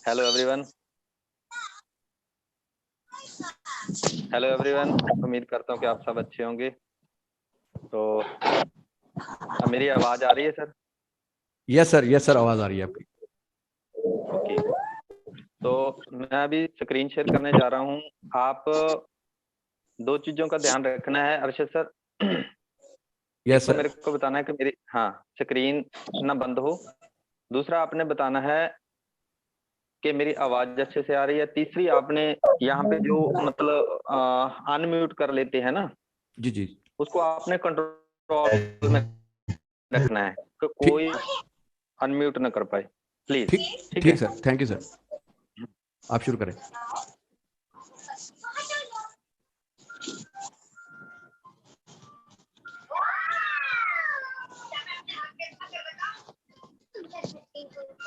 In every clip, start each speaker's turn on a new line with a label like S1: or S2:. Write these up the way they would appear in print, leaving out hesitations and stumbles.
S1: Hello everyone. Hello everyone, उम्मीद करता हूँ कि आप सब अच्छे होंगे। तो अब मेरी आवाज आ रही है सर?
S2: यस सर, आवाज आ रही है आपकी।
S1: ओके, तो मैं अभी स्क्रीन शेयर करने जा रहा हूँ। आप दो चीजों का ध्यान रखना है अरशद सर। एक
S2: यस
S1: तो
S2: सर।
S1: मेरे को बताना है कि मेरी स्क्रीन ना बंद हो। दूसरा आपने बताना है कि मेरी आवाज अच्छे से आ रही है। तीसरी आपने यहाँ पे जो मतलब अनम्यूट कर लेते हैं ना,
S2: जी जी।
S1: उसको आपने कंट्रोल में रखना है कि
S2: ठीक
S1: कोई अनम्यूट ना कर पाए, प्लीज।
S2: ठीक
S1: ठीक
S2: ठीक
S1: है।
S2: Sir, thank you sir. आप शुरू करें।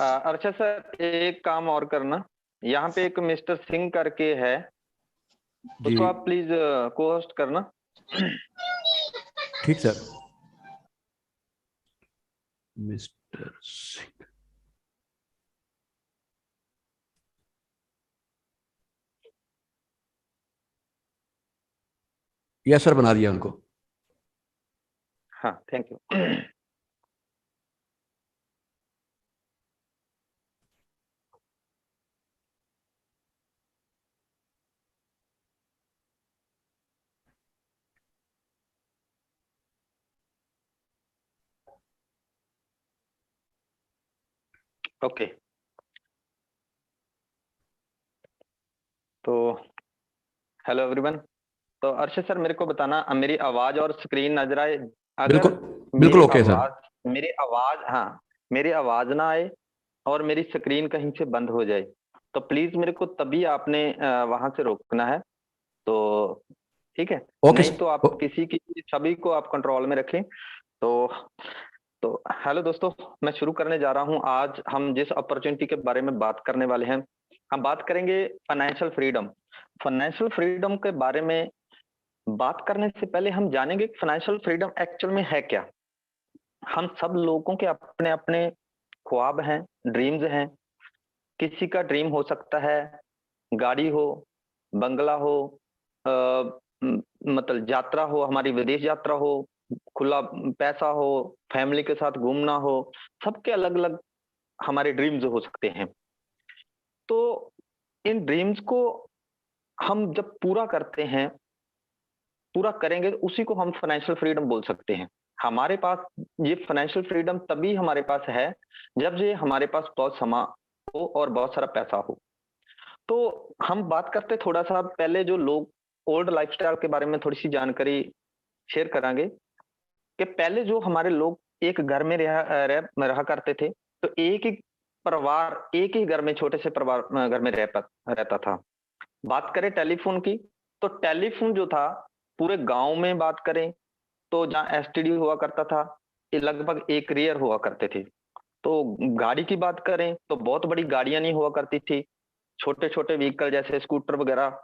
S1: अच्छा सर, एक काम और करना। यहाँ पे एक मिस्टर सिंह करके है,
S2: जी
S1: उसको आप प्लीज को होस्ट करना।
S2: ठीक sir. Mister Singh. Yes sir, बना दिया उनको।
S1: हाँ, थैंक यू। ओके, तो हेलो एवरीवन। तो अर्शद सर, मेरे को बताना मेरी आवाज और स्क्रीन नजर आए? अगर
S2: बिल्कुल बिल्कुल, ओके सर।
S1: मेरी आवाज ना आए और मेरी स्क्रीन कहीं से बंद हो जाए, तो प्लीज मेरे को तभी आपने वहां से रोकना है। तो ठीक है,
S2: ओके
S1: नहीं तो
S2: ओ,
S1: आप किसी की सभी को आप कंट्रोल में रखें। तो तो हेलो दोस्तों, मैं शुरू करने जा रहा हूं। आज हम जिस अपॉर्चुनिटी के बारे में बात करने वाले हैं, हम बात करेंगे फाइनेंशियल फ्रीडम। फाइनेंशियल फ्रीडम के बारे में बात करने से पहले हम जानेंगे कि फाइनेंशियल फ्रीडम एक्चुअल में है क्या। हम सब लोगों के अपने अपने ख्वाब हैं, ड्रीम्स हैं। किसी का ड्रीम हो सकता है गाड़ी हो, बंगला हो, अ, मतलब यात्रा हो, हमारी विदेश यात्रा हो, खुला पैसा हो, फैमिली के साथ घूमना हो। सबके अलग अलग हमारे ड्रीम्स हो सकते हैं। तो इन ड्रीम्स को हम जब पूरा करते हैं, पूरा करेंगे, तो उसी को हम फाइनेंशियल फ्रीडम बोल सकते हैं। हमारे पास ये फाइनेंशियल फ्रीडम तभी हमारे पास है जब ये हमारे पास बहुत समय हो और बहुत सारा पैसा हो। तो हम बात करते थोड़ा सा पहले, जो लोग ओल्ड लाइफस्टाइल के बारे में थोड़ी सी जानकारी शेयर करांगे कि पहले जो हमारे लोग एक घर में रहा करते थे। तो एक ही परिवार एक ही घर में, छोटे से परिवार घर में रहता था। बात करें टेलीफोन की, तो टेलीफोन जो था पूरे गांव में बात करें तो जहाँ एसटीडी हुआ करता था, ये लगभग एक रेयर हुआ करते थे। तो गाड़ी की बात करें तो बहुत बड़ी गाड़ियां नहीं हुआ करती थी। छोटे छोटे व्हीकल जैसे स्कूटर वगैरह,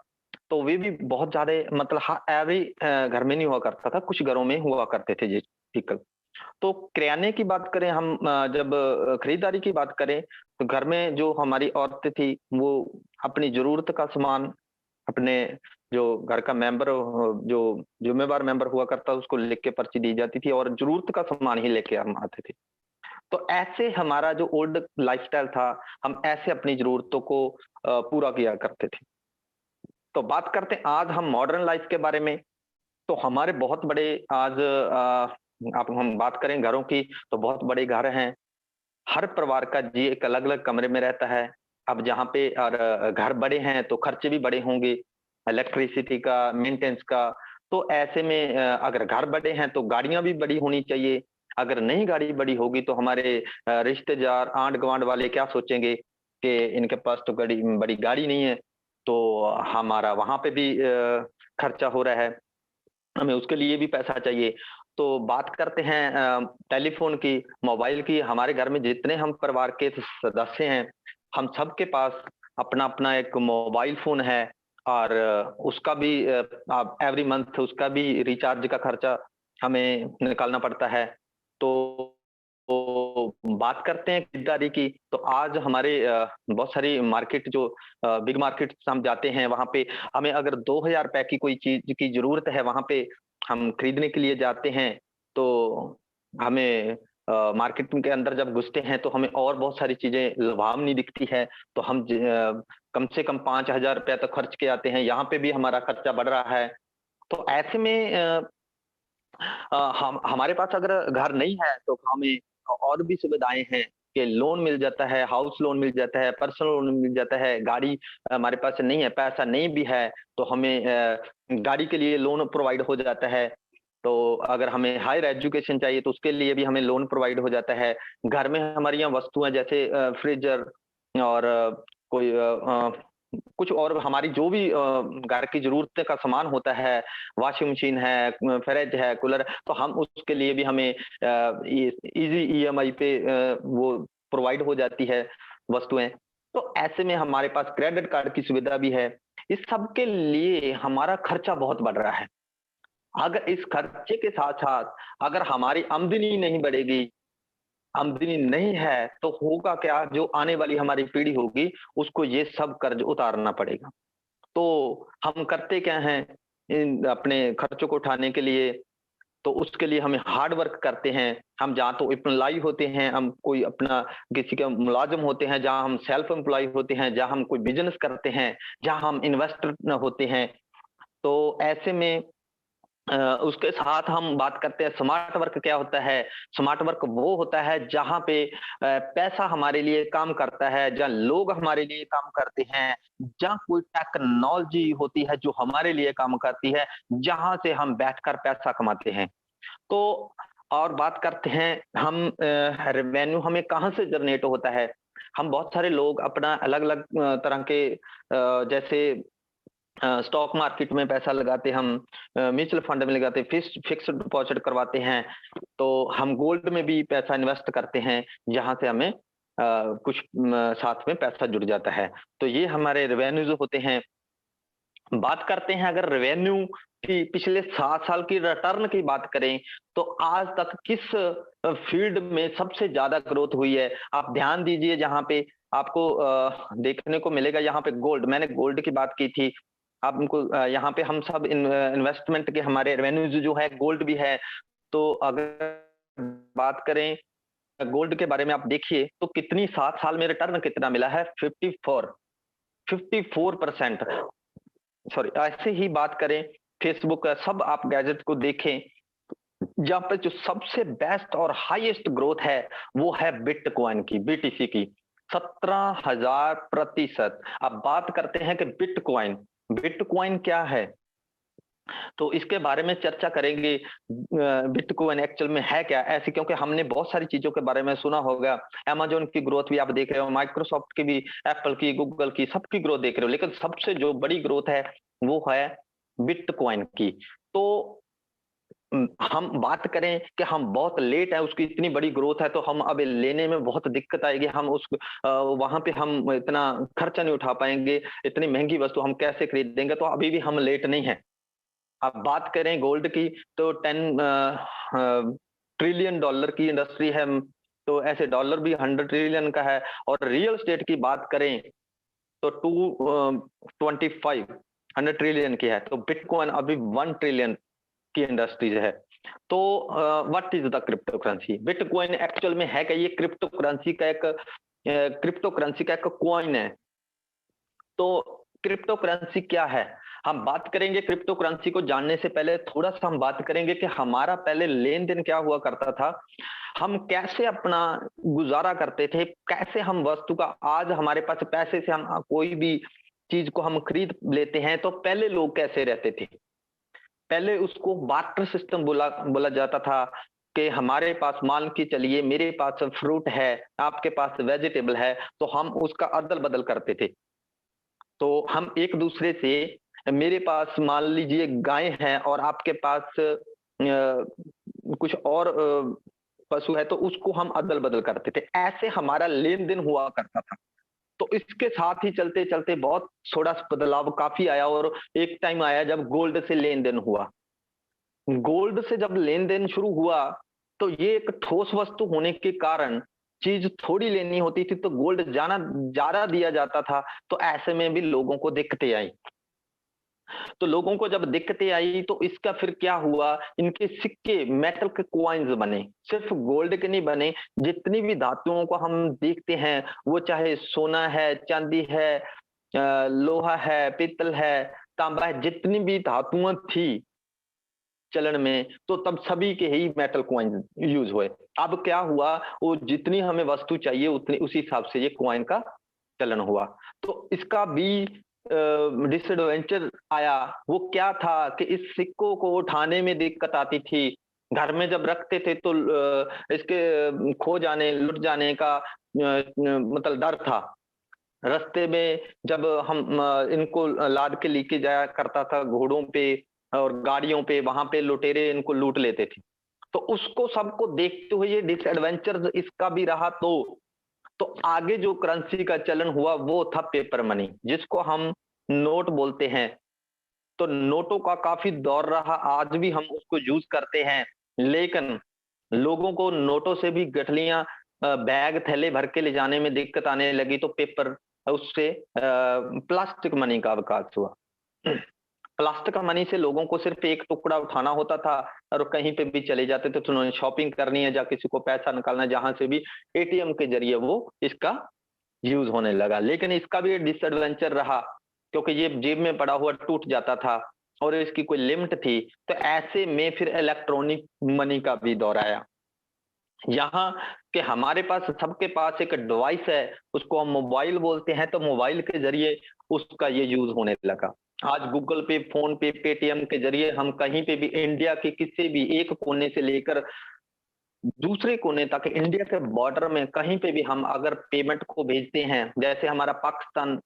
S1: तो वे भी बहुत ज्यादा मतलब एवरी घर में नहीं हुआ करता था, कुछ घरों में हुआ करते थे ये व्हीकल। तो किराने की बात करें हम, जब खरीदारी की बात करें, तो घर में जो हमारी औरतें थी वो अपनी जरूरत का सामान अपने, जो घर का मेंबर, जो जिम्मेवार मेंबर हुआ करता उसको लिख के पर्ची दी जाती थी और जरूरत का सामान ही लेके हम आते थे। तो ऐसे हमारा जो ओल्ड लाइफस्टाइल था, हम ऐसे अपनी जरूरतों को पूरा किया करते थे। तो बात करते हैं आज हम मॉडर्न लाइफ के बारे में। तो हमारे बहुत बड़े आज आप हम बात करें घरों की, तो बहुत बड़े घर हैं। हर परिवार का जी एक अलग अलग कमरे में रहता है। अब जहाँ पे और घर बड़े हैं तो खर्चे भी बड़े होंगे, इलेक्ट्रिसिटी का, मेंटेनेंस का। तो ऐसे में अगर घर बड़े हैं तो गाड़ियां भी बड़ी होनी चाहिए। अगर नहीं गाड़ी बड़ी होगी तो हमारे रिश्तेदार, आंड गवांड वाले क्या सोचेंगे कि इनके पास तो बड़ी बड़ी गाड़ी नहीं है। तो हमारा वहां पे भी खर्चा हो रहा है, हमें उसके लिए भी पैसा चाहिए। तो बात करते हैं टेलीफोन की, मोबाइल की। हमारे घर में जितने हम परिवार के सदस्य हैं, हम सबके पास अपना अपना एक मोबाइल फोन है। और उसका भी एवरी मंथ उसका भी रिचार्ज का खर्चा हमें निकालना पड़ता है। तो बात करते हैं खरीदारी की, तो आज हमारे बहुत सारी मार्केट जो बिग मार्केट हम जाते हैं, वहां पे हमें अगर 2000 रुपए की कोई चीज की जरूरत है, वहां पे हम खरीदने के लिए जाते हैं, तो हमें मार्केट के अंदर जब घुसते हैं तो हमें और बहुत सारी चीजें लुभावनी दिखती है, तो हम कम से कम 5000 रुपया तक खर्च के आते हैं, यहाँ पे भी हमारा खर्चा बढ़ रहा है। तो ऐसे में हम हमारे पास अगर घर नहीं है तो हमें और भी सुविधाएं हैं कि लोन मिल जाता है, हाउस लोन मिल जाता है, पर्सनल लोन मिल जाता है, गाड़ी हमारे पास नहीं है, पैसा नहीं भी है तो हमें गाड़ी के लिए लोन प्रोवाइड हो जाता है। तो अगर हमें हायर एजुकेशन चाहिए तो उसके लिए भी हमें लोन प्रोवाइड हो जाता है। घर में हमारी यहाँ वस्तुएं जैसे फ्रीजर और कोई कुछ और हमारी जो भी घर की जरूरत का सामान होता है, वॉशिंग मशीन है, फ्रिज है, कूलर, तो हम उसके लिए भी हमें इजी ईएमआई पे वो प्रोवाइड हो जाती है वस्तुएं। तो ऐसे में हमारे पास क्रेडिट कार्ड की सुविधा भी है। इस सब के लिए हमारा खर्चा बहुत बढ़ रहा है। अगर इस खर्चे के साथ साथ अगर हमारी आमदनी नहीं बढ़ेगी, आमदनी नहीं है, तो होगा क्या, जो आने वाली हमारी पीढ़ी होगी उसको ये सब कर्ज उतारना पड़ेगा। तो हम करते क्या हैं इन अपने खर्चों को उठाने के लिए, तो उसके लिए हमें हार्ड वर्क करते हैं। हम जहाँ तो एम्प्लॉय होते हैं, हम कोई अपना किसी के मुलाजिम होते हैं, जहाँ हम सेल्फ एम्प्लॉय होते हैं, जहाँ हम कोई बिजनेस करते हैं, जहाँ हम इन्वेस्टर होते हैं। तो ऐसे में उसके साथ हम बात करते हैं स्मार्ट वर्क क्या होता है। स्मार्ट वर्क वो होता है जहां पे पैसा हमारे लिए काम करता है, जहां लोग हमारे लिए काम करते हैं, जहां कोई टेक्नोलॉजी होती है जो हमारे लिए काम करती है, जहां से हम बैठकर पैसा कमाते हैं। तो और बात करते हैं हम रेवेन्यू हमें कहाँ से जनरेट होता है। हम बहुत सारे लोग अपना अलग अलग तरह के जैसे स्टॉक मार्केट में पैसा लगाते, हम म्यूचुअल फंड में लगाते, फिक्स्ड डिपॉजिट करवाते हैं, तो हम गोल्ड में भी पैसा इन्वेस्ट करते हैं, जहां से हमें कुछ साथ में पैसा जुड़ जाता है। तो ये हमारे रेवेन्यूज होते हैं। बात करते हैं अगर रेवेन्यू की पिछले 7 साल की रिटर्न की बात करें, तो आज तक किस फील्ड में सबसे ज्यादा ग्रोथ हुई है, आप ध्यान दीजिए। जहां पे आपको देखने को मिलेगा, यहाँ पे गोल्ड, मैंने गोल्ड की बात की थी, आपको यहाँ पे हम सब इन्वेस्टमेंट के हमारे रेवेन्यूज जो है, गोल्ड भी है। तो अगर बात करें गोल्ड के बारे में, आप देखिए तो कितनी 7 साल में रिटर्न कितना मिला है, 54%। सॉरी, ऐसे ही बात करें फेसबुक, सब आप गैजेट को देखें, जहां पे जो सबसे बेस्ट और हाईएस्ट ग्रोथ है वो है बिटकॉइन की, बीटीसी की, 17,000%। अब बात करते हैं कि बिटकॉइन, बिटकॉइन क्या है, तो इसके बारे में चर्चा करेंगे। बिटकॉइन एक्चुअल में है क्या ऐसी, क्योंकि हमने बहुत सारी चीजों के बारे में सुना होगा। अमेजोन की ग्रोथ भी आप देख रहे हो, माइक्रोसॉफ्ट की भी, एप्पल की, गूगल की, सबकी ग्रोथ देख रहे हो, लेकिन सबसे जो बड़ी ग्रोथ है वो है बिटकॉइन की। तो हम बात करें कि हम बहुत लेट है, उसकी इतनी बड़ी ग्रोथ है, तो हम अब लेने में बहुत दिक्कत आएगी, हम उस वहां पे हम इतना खर्चा नहीं उठा पाएंगे, इतनी महंगी वस्तु हम कैसे खरीदेंगे, तो अभी भी हम लेट नहीं है। अब बात करें गोल्ड की, तो 10 ट्रिलियन डॉलर की इंडस्ट्री है, तो ऐसे डॉलर भी 100 ट्रिलियन का है। और रियल एस्टेट की बात करें तो 100 ट्रिलियन की है, तो बिटकॉइन अभी 1 ट्रिलियन की इंडस्ट्रीज है। तो what is the crypto currency, bitcoin actual में है क्या, ये क्रिप्टो करेंसी का एक कॉइन है। तो क्रिप्टो करेंसी क्या है, हम बात करेंगे। क्रिप्टो करेंसी को जानने से पहले थोड़ा सा हम बात करेंगे कि हमारा पहले लेन देन क्या हुआ करता था, हम कैसे अपना गुजारा करते थे, कैसे हम वस्तु का, आज हमारे पास पैसे से हम कोई भी चीज को हम खरीद लेते हैं, तो पहले लोग कैसे रहते थे। पहले उसको बार्टर सिस्टम बोला बोला जाता था, कि हमारे पास, मान के चलिए मेरे पास फ्रूट है, आपके पास वेजिटेबल है, तो हम उसका अदल बदल करते थे। तो हम एक दूसरे से, मेरे पास मान लीजिए गाय है और आपके पास कुछ और पशु है, तो उसको हम अदल बदल करते थे, ऐसे हमारा लेन देन हुआ करता था। तो इसके साथ ही चलते चलते बहुत थोड़ा बदलाव काफी आया, और एक टाइम आया जब गोल्ड से लेन देन हुआ। गोल्ड से जब लेन देन शुरू हुआ, तो ये एक ठोस वस्तु होने के कारण चीज थोड़ी लेनी होती थी तो गोल्ड जाना ज्यादा दिया जाता था। तो ऐसे में भी लोगों को दिक्कतें आई। तो लोगों को जब दिक्कतें आई तो इसका फिर क्या हुआ, इनके सिक्के मेटल के कॉइन्स बने, सिर्फ गोल्ड के नहीं बने। जितनी भी धातुओं को हम देखते हैं, वो चाहे सोना है, चांदी है, लोहा है, पीतल है, तांबा है, जितनी भी धातुएं थी चलन में, तो तब सभी के ही मेटल कॉइन यूज हुए। अब क्या हुआ, वो जितनी हमें वस्तु चाहिए उतनी उसी हिसाब से ये कॉइन का चलन हुआ। तो इसका भी डिसएडवेंचर आया। वो क्या था कि इस सिक्कों को उठाने में दिक्कत आती थी। घर में जब रखते थे तो इसके खो जाने, लुट जाने का मतलब डर था। रास्ते में जब हम इनको लाद के लेके जाया करता था घोड़ों पे और गाड़ियों पे, वहां पे लुटेरे इनको लूट लेते थे। तो उसको सबको देखते हुए ये डिसएडवेंचर इसका भी रहा। तो आगे जो करेंसी का चलन हुआ वो था पेपर मनी, जिसको हम नोट बोलते हैं। तो नोटों का काफी दौर रहा, आज भी हम उसको यूज करते हैं। लेकिन लोगों को नोटों से भी गठलियां, बैग थैले भर के ले जाने में दिक्कत आने लगी। तो पेपर, उससे प्लास्टिक मनी का विकास हुआ। प्लास्टिक मनी से लोगों को सिर्फ एक टुकड़ा उठाना होता था और कहीं पे भी चले जाते थे। तो उन्होंने शॉपिंग करनी है या किसी को पैसा निकालना है, जहां से भी एटीएम के जरिए वो इसका यूज होने लगा। लेकिन इसका भी डिसएडवेंचर रहा, क्योंकि ये जेब में पड़ा हुआ टूट जाता था और इसकी कोई लिमिट थी। तो ऐसे में फिर इलेक्ट्रॉनिक मनी का भी दौर आया। यहाँ के हमारे पास सबके पास एक डिवाइस है, उसको हम मोबाइल बोलते हैं। तो मोबाइल के जरिए उसका ये यूज होने लगा। आज गूगल पे, फोन पे, पेटीएम के जरिए हम कहीं पे भी इंडिया के किसी भी एक कोने से लेकर दूसरे कोने तक, इंडिया के बॉर्डर में कहीं पे भी हम अगर पेमेंट को भेजते हैं, जैसे हमारा पाकिस्तान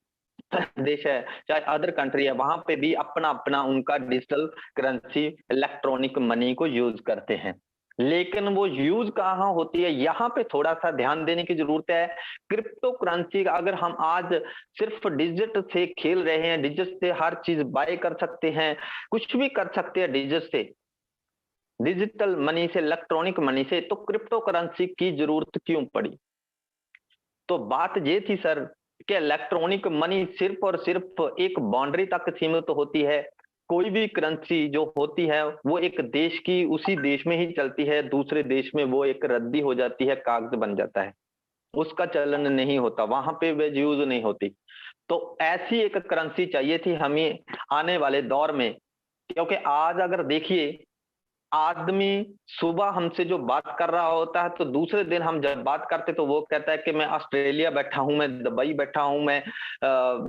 S1: देश है, चाहे अदर कंट्री है, वहां पे भी अपना अपना उनका डिजिटल करेंसी, इलेक्ट्रॉनिक मनी को यूज करते हैं। लेकिन वो यूज कहाँ होती है, यहाँ पे थोड़ा सा ध्यान देने की जरूरत है। क्रिप्टो करेंसी, अगर हम आज सिर्फ डिजिट से खेल रहे हैं, डिजिट से हर चीज बाय कर सकते हैं, कुछ भी कर सकते हैं डिजिट से, डिजिटल मनी से, इलेक्ट्रॉनिक मनी से, तो क्रिप्टो करेंसी की जरूरत क्यों पड़ी? तो बात ये थी सर कि इलेक्ट्रॉनिक मनी सिर्फ और सिर्फ एक बाउंड्री तक सीमित होती है। कोई भी करेंसी जो होती है वो एक देश की उसी देश में ही चलती है, दूसरे देश में वो एक रद्दी हो जाती है, कागज बन जाता है, उसका चलन नहीं होता, वहां पे वे यूज नहीं होती। तो ऐसी एक करेंसी चाहिए थी हमें आने वाले दौर में। क्योंकि आज अगर देखिए, आदमी सुबह हमसे जो बात कर रहा होता है, तो दूसरे दिन हम जब बात करते तो वो कहता है कि मैं ऑस्ट्रेलिया बैठा हूं, मैं दुबई बैठा हूं, मैं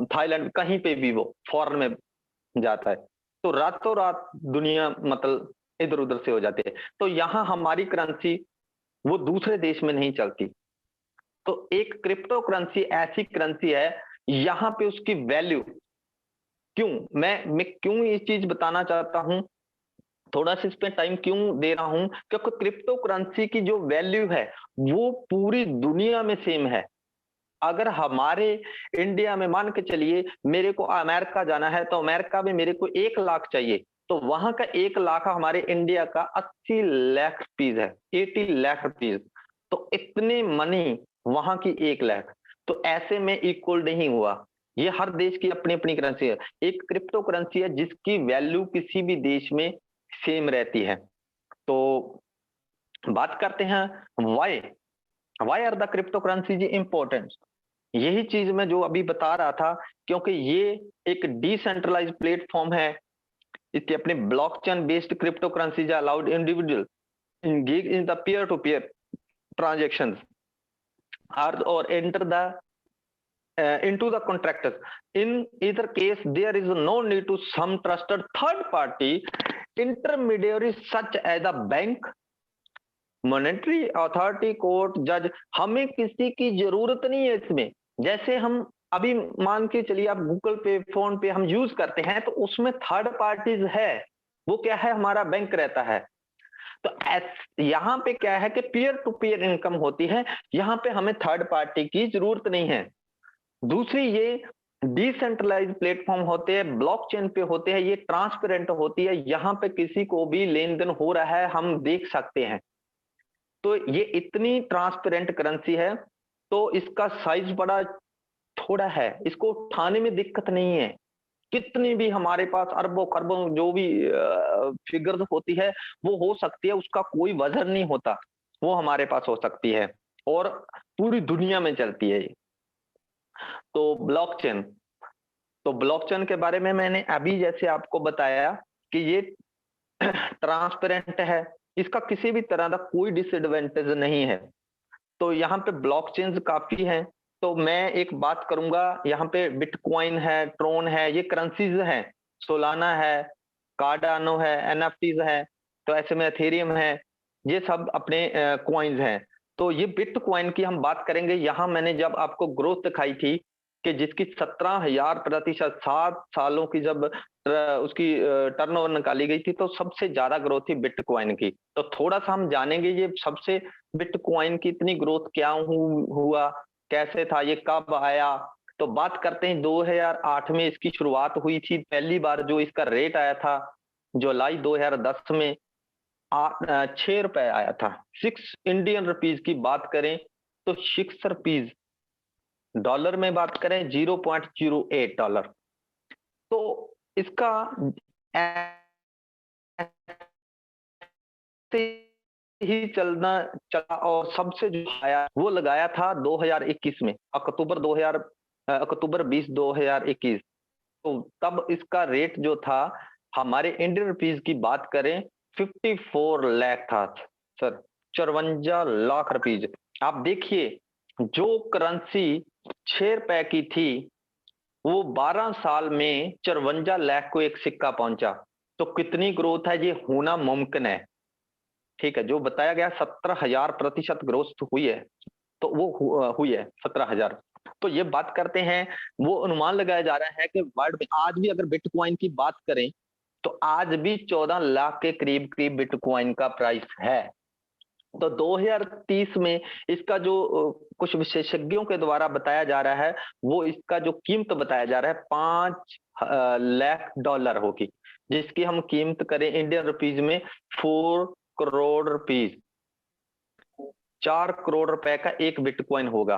S1: थाईलैंड, कहीं पे भी वो फॉरेन में जाता है। तो रातों रात दुनिया मतलब इधर उधर से हो जाती है। तो यहाँ हमारी करेंसी वो दूसरे देश में नहीं चलती। तो एक क्रिप्टो करेंसी ऐसी करेंसी है, यहाँ पे उसकी वैल्यू क्यों, मैं क्यों ये चीज बताना चाहता हूं, थोड़ा सा इस पे टाइम क्यों दे रहा हूं, क्योंकि क्रिप्टो करेंसी की जो वैल्यू है वो पूरी दुनिया में सेम है। अगर हमारे इंडिया में मान के चलिए मेरे को अमेरिका जाना है, तो अमेरिका में मेरे को 1 लाख चाहिए, तो वहां का 1 लाख हमारे इंडिया का 80 लाख रुपीज है, 80 लाख रुपीज। तो इतने मनी वहां की 1 लाख, तो ऐसे में इक्वल नहीं हुआ। ये हर देश की अपनी अपनी करेंसी है। एक क्रिप्टो करेंसी है जिसकी वैल्यू किसी भी देश में सेम रहती है। तो बात करते हैं why why are the crypto currency important. यही चीज मैं जो अभी बता रहा था, क्योंकि ये एक डिसेंट्रलाइज्ड प्लेटफॉर्म है। इसके अपने blockchain based crypto currencies allowed individual engage in the peer to peer transactions are or enter the into the contractors. In either case, there is no need to some trusted third party intermediary such as a bank, monetary authority, court, जज। हमें किसी की जरूरत नहीं है इसमें। जैसे हम अभी मान के चलिए आप गूगल पे, फोन पे हम यूज करते हैं, तो उसमें थर्ड पार्टीज है, वो क्या है, हमारा बैंक रहता है। तो यहाँ पे क्या है कि पीयर टू पीयर इनकम होती है, यहाँ पे हमें थर्ड पार्टी की जरूरत नहीं है। दूसरी, ये डिसेंट्रलाइज प्लेटफॉर्म होते हैं, ब्लॉकचेन पे होते हैं, ये ट्रांसपेरेंट होती है, यहाँ पे किसी को भी लेन देन हो रहा है हम देख सकते हैं। तो ये इतनी ट्रांसपेरेंट करेंसी है, तो इसका साइज बड़ा थोड़ा है, इसको उठाने में दिक्कत नहीं है। कितनी भी हमारे पास अरबों खरबों जो भी फिगर्स होती है वो हो सकती है, उसका कोई वजन नहीं होता, वो हमारे पास हो सकती है और पूरी दुनिया में चलती है ये। तो ब्लॉकचेन, तो ब्लॉकचेन के बारे में मैंने अभी जैसे आपको बताया कि ये ट्रांसपेरेंट है, इसका किसी भी तरह का कोई डिसएडवांटेज नहीं है। तो यहाँ पे ब्लॉकचेन्स काफी हैं। तो मैं एक बात करूंगा, यहाँ पे बिटकॉइन है, ट्रोन है, ये करेंसीज हैं, सोलाना है, कार्डानो है, एनएफटीज है, तो ऐसे में एथेरियम है, ये सब अपने कॉइन्स हैं। तो ये बिटकॉइन की हम बात करेंगे, यहाँ मैंने जब आपको ग्रोथ दिखाई थी कि जिसकी 17,000% 7 सालों की जब उसकी टर्नओवर निकाली गई थी, तो सबसे ज्यादा ग्रोथ थी बिटकॉइन की। तो थोड़ा सा हम जानेंगे ये सबसे बिटकॉइन की इतनी ग्रोथ क्या हुआ, कैसे था, ये कब आया। तो बात करते हैं 2008 में इसकी शुरुआत हुई थी, पहली बार जो इसका रेट आया था जुलाई 2010 में 6 रुपए आया था। 6 इंडियन रुपीज की बात करें तो 6 रुपीज, डॉलर में बात करें $0.08। तो इसका ही चलना चला और सबसे जो आया वो लगाया था 2021 में, अक्टूबर 20 2021। तो तब इसका रेट जो था हमारे इंडियन रुपीज की बात करें 54 लाख था सर, 54 लाख रुपीज। आप देखिए जो करेंसी 6 रुपए की थी वो 12 साल में 54 लाख को एक सिक्का पहुंचा। तो कितनी ग्रोथ है, ये होना मुमकिन है। ठीक है, जो बताया गया 17,000% ग्रोथ हुई है, तो वो हुई है 17,000। तो ये बात करते हैं, वो अनुमान लगाया जा रहा है कि वर्ल्ड में आज भी अगर बिटकॉइन की बात करें तो आज भी 14 लाख के करीब करीब बिटकॉइन का प्राइस है। तो 2030 में इसका जो कुछ विशेषज्ञों के द्वारा बताया जा रहा है, वो इसका जो कीमत बताया जा रहा है 5 लाख डॉलर होगी, जिसकी हम कीमत करें इंडियन रुपीज में 4 करोड़ रुपीज, 4 करोड़ रुपए का एक बिटकॉइन होगा।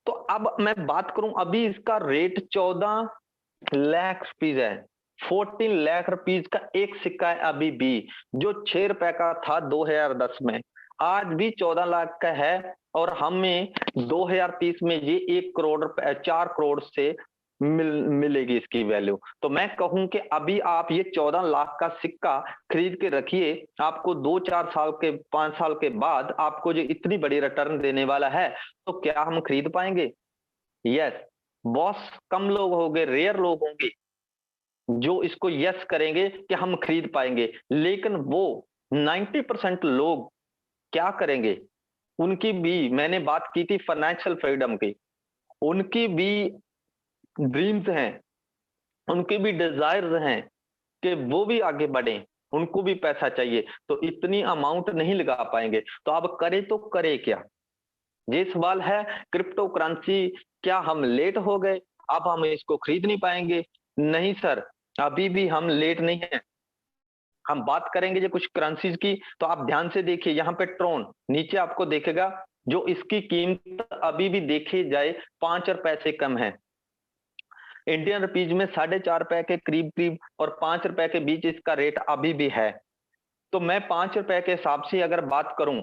S1: तो अब मैं बात करूं, अभी इसका रेट 14 लाख रुपीज है, 14 लाख रुपीज का एक सिक्का है अभी भी, जो 6 रुपए का था 2010 में, आज भी 14 लाख का है। और हमें 2030 में ये 1 करोड़ रुपए 4 करोड़ से मिलेगी इसकी वैल्यू। तो मैं कहूं कि अभी आप ये 14 लाख का सिक्का खरीद के रखिए, आपको 2-4 साल के 5 साल के बाद आपको जो इतनी बड़ी रिटर्न देने वाला है, तो क्या हम खरीद पाएंगे? यस, बॉस कम लोग होंगे, रेयर लोग होंगे जो इसको यस करेंगे कि हम खरीद पाएंगे, लेकिन वो 90% लोग क्या करेंगे? उनकी भी, मैंने बात की थी फाइनेंशियल फ्रीडम की, उनकी भी ड्रीम्स हैं, उनके भी डिजायर्स हैं कि वो भी आगे बढ़े, उनको भी पैसा चाहिए, तो इतनी अमाउंट नहीं लगा पाएंगे। तो अब करे तो करे क्या? ये सवाल है। क्रिप्टो करेंसी, क्या हम लेट हो गए, अब हम इसको खरीद नहीं पाएंगे? नहीं सर, अभी भी हम लेट नहीं है। हम बात करेंगे जो कुछ करेंसीज की, तो आप ध्यान से देखिए, यहाँ पे ट्रोन नीचे आपको देखेगा, जो इसकी कीमत अभी भी देखी जाए 5 रुपए से कम है। इंडियन रुपीज में 4.5 रुपए के करीब करीब और 5 रुपए के बीच इसका रेट अभी भी है। तो मैं 5 रुपए के हिसाब से अगर बात करूं,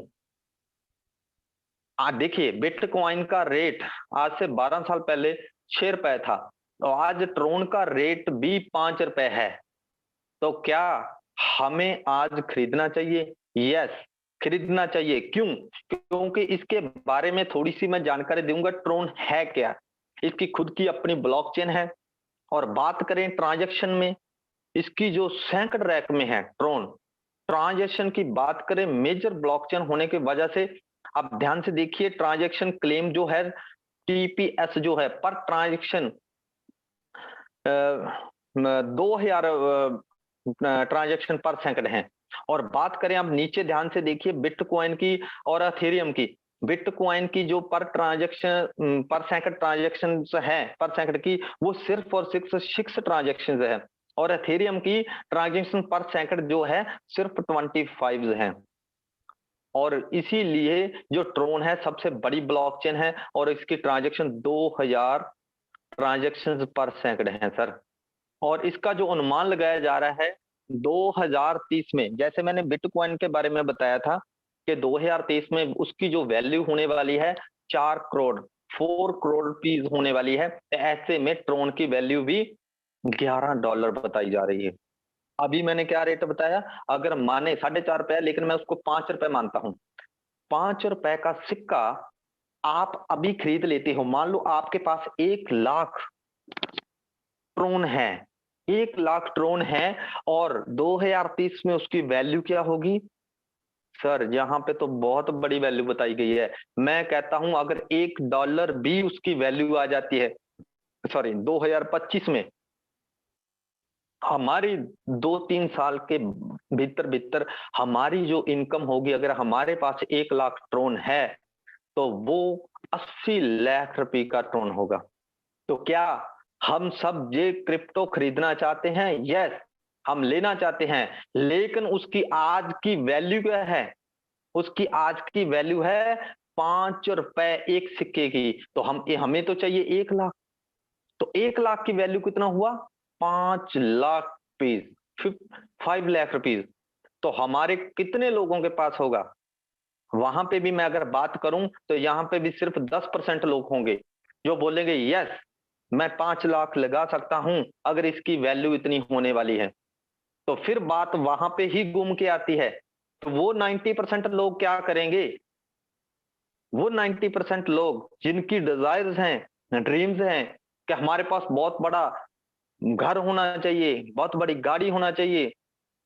S1: देखिए बिटकॉइन का रेट आज से 12 साल पहले 6 रुपए था, तो आज ट्रोन का रेट भी 5 रुपए है। तो क्या हमें आज खरीदना चाहिए? यस, खरीदना चाहिए। क्यों? क्योंकि इसके बारे में थोड़ी सी मैं जानकारी दूंगा। ट्रोन है क्या? इसकी खुद की अपनी ब्लॉकचेन है, और बात करें ट्रांजैक्शन में, इसकी जो सैकड़ रैक में है ट्रोन, ट्रांजैक्शन की बात करें, मेजर ब्लॉकचेन होने की वजह से आप ध्यान से देखिए, ट्रांजैक्शन क्लेम जो है टीपीएस जो है पर ट्रांजैक्शन 2000 ट्रांजैक्शन पर सेकंड है। और बात करें अब नीचे ध्यान से देखिए बिटकॉइन की और एथेरियम की, बिटकॉइन की जो पर ट्रांजैक्शन पर सेकंड ट्रांजैक्शन है पर सेकंड की, वो सिर्फ और सिर्फ 6 ट्रांजैक्शन है, और एथेरियम की ट्रांजैक्शन पर सेकंड जो है सिर्फ 25 है। और इसीलिए जो ट्रोन है सबसे बड़ी ब्लॉकचेन है और इसकी ट्रांजैक्शन 2000 ट्रांजैक्शंस पर सेकंड है सर। और इसका जो अनुमान लगाया जा रहा है 2030 में, जैसे मैंने बिटकॉइन के बारे में बताया था कि 2023 में उसकी जो वैल्यू होने वाली है 4 करोड़ 4 करोड़ रुपीस होने वाली है, तो ऐसे में ट्रोन की वैल्यू भी $11 बताई जा रही है। अभी मैंने क्या रेट बताया, अगर माने 4.5 रुपए, लेकिन मैं उसको 5 रुपए मानता हूं। 5 रुपए का सिक्का आप अभी खरीद लेते हो, मान लो आपके पास 1 लाख ट्रोन है, 1 लाख ट्रोन है, और 2030 में उसकी वैल्यू क्या होगी सर? यहाँ पे तो बहुत बड़ी वैल्यू बताई गई है। मैं कहता हूं अगर $1 भी उसकी वैल्यू आ जाती है, सॉरी 2025 में, हमारी 2-3 साल के भीतर भीतर हमारी जो इनकम होगी, अगर हमारे पास 1 लाख ट्रोन है तो वो 80 लाख रुपए का ट्रोन होगा। तो क्या हम सब ये क्रिप्टो खरीदना चाहते हैं? यस, हम लेना चाहते हैं, लेकिन उसकी आज की वैल्यू क्या है? उसकी आज की वैल्यू है 5 रुपए एक सिक्के की। तो हमें तो चाहिए 1 लाख। तो 1 लाख की वैल्यू कितना हुआ? 5 लाख रुपीज, 5 लाख रुपीज। तो हमारे कितने लोगों के पास होगा? वहां पे भी मैं अगर बात करूं तो यहां पे भी सिर्फ 10% लोग होंगे जो बोलेंगे यस, मैं 5 लाख लगा सकता हूं अगर इसकी वैल्यू इतनी होने वाली है। तो फिर बात वहां पे ही घूम के आती है। तो वो 90% लोग क्या करेंगे? वो 90% लोग जिनकी डिजायर्स हैं, ड्रीम्स हैं कि हमारे पास बहुत बड़ा घर होना चाहिए, बहुत बड़ी गाड़ी होना चाहिए,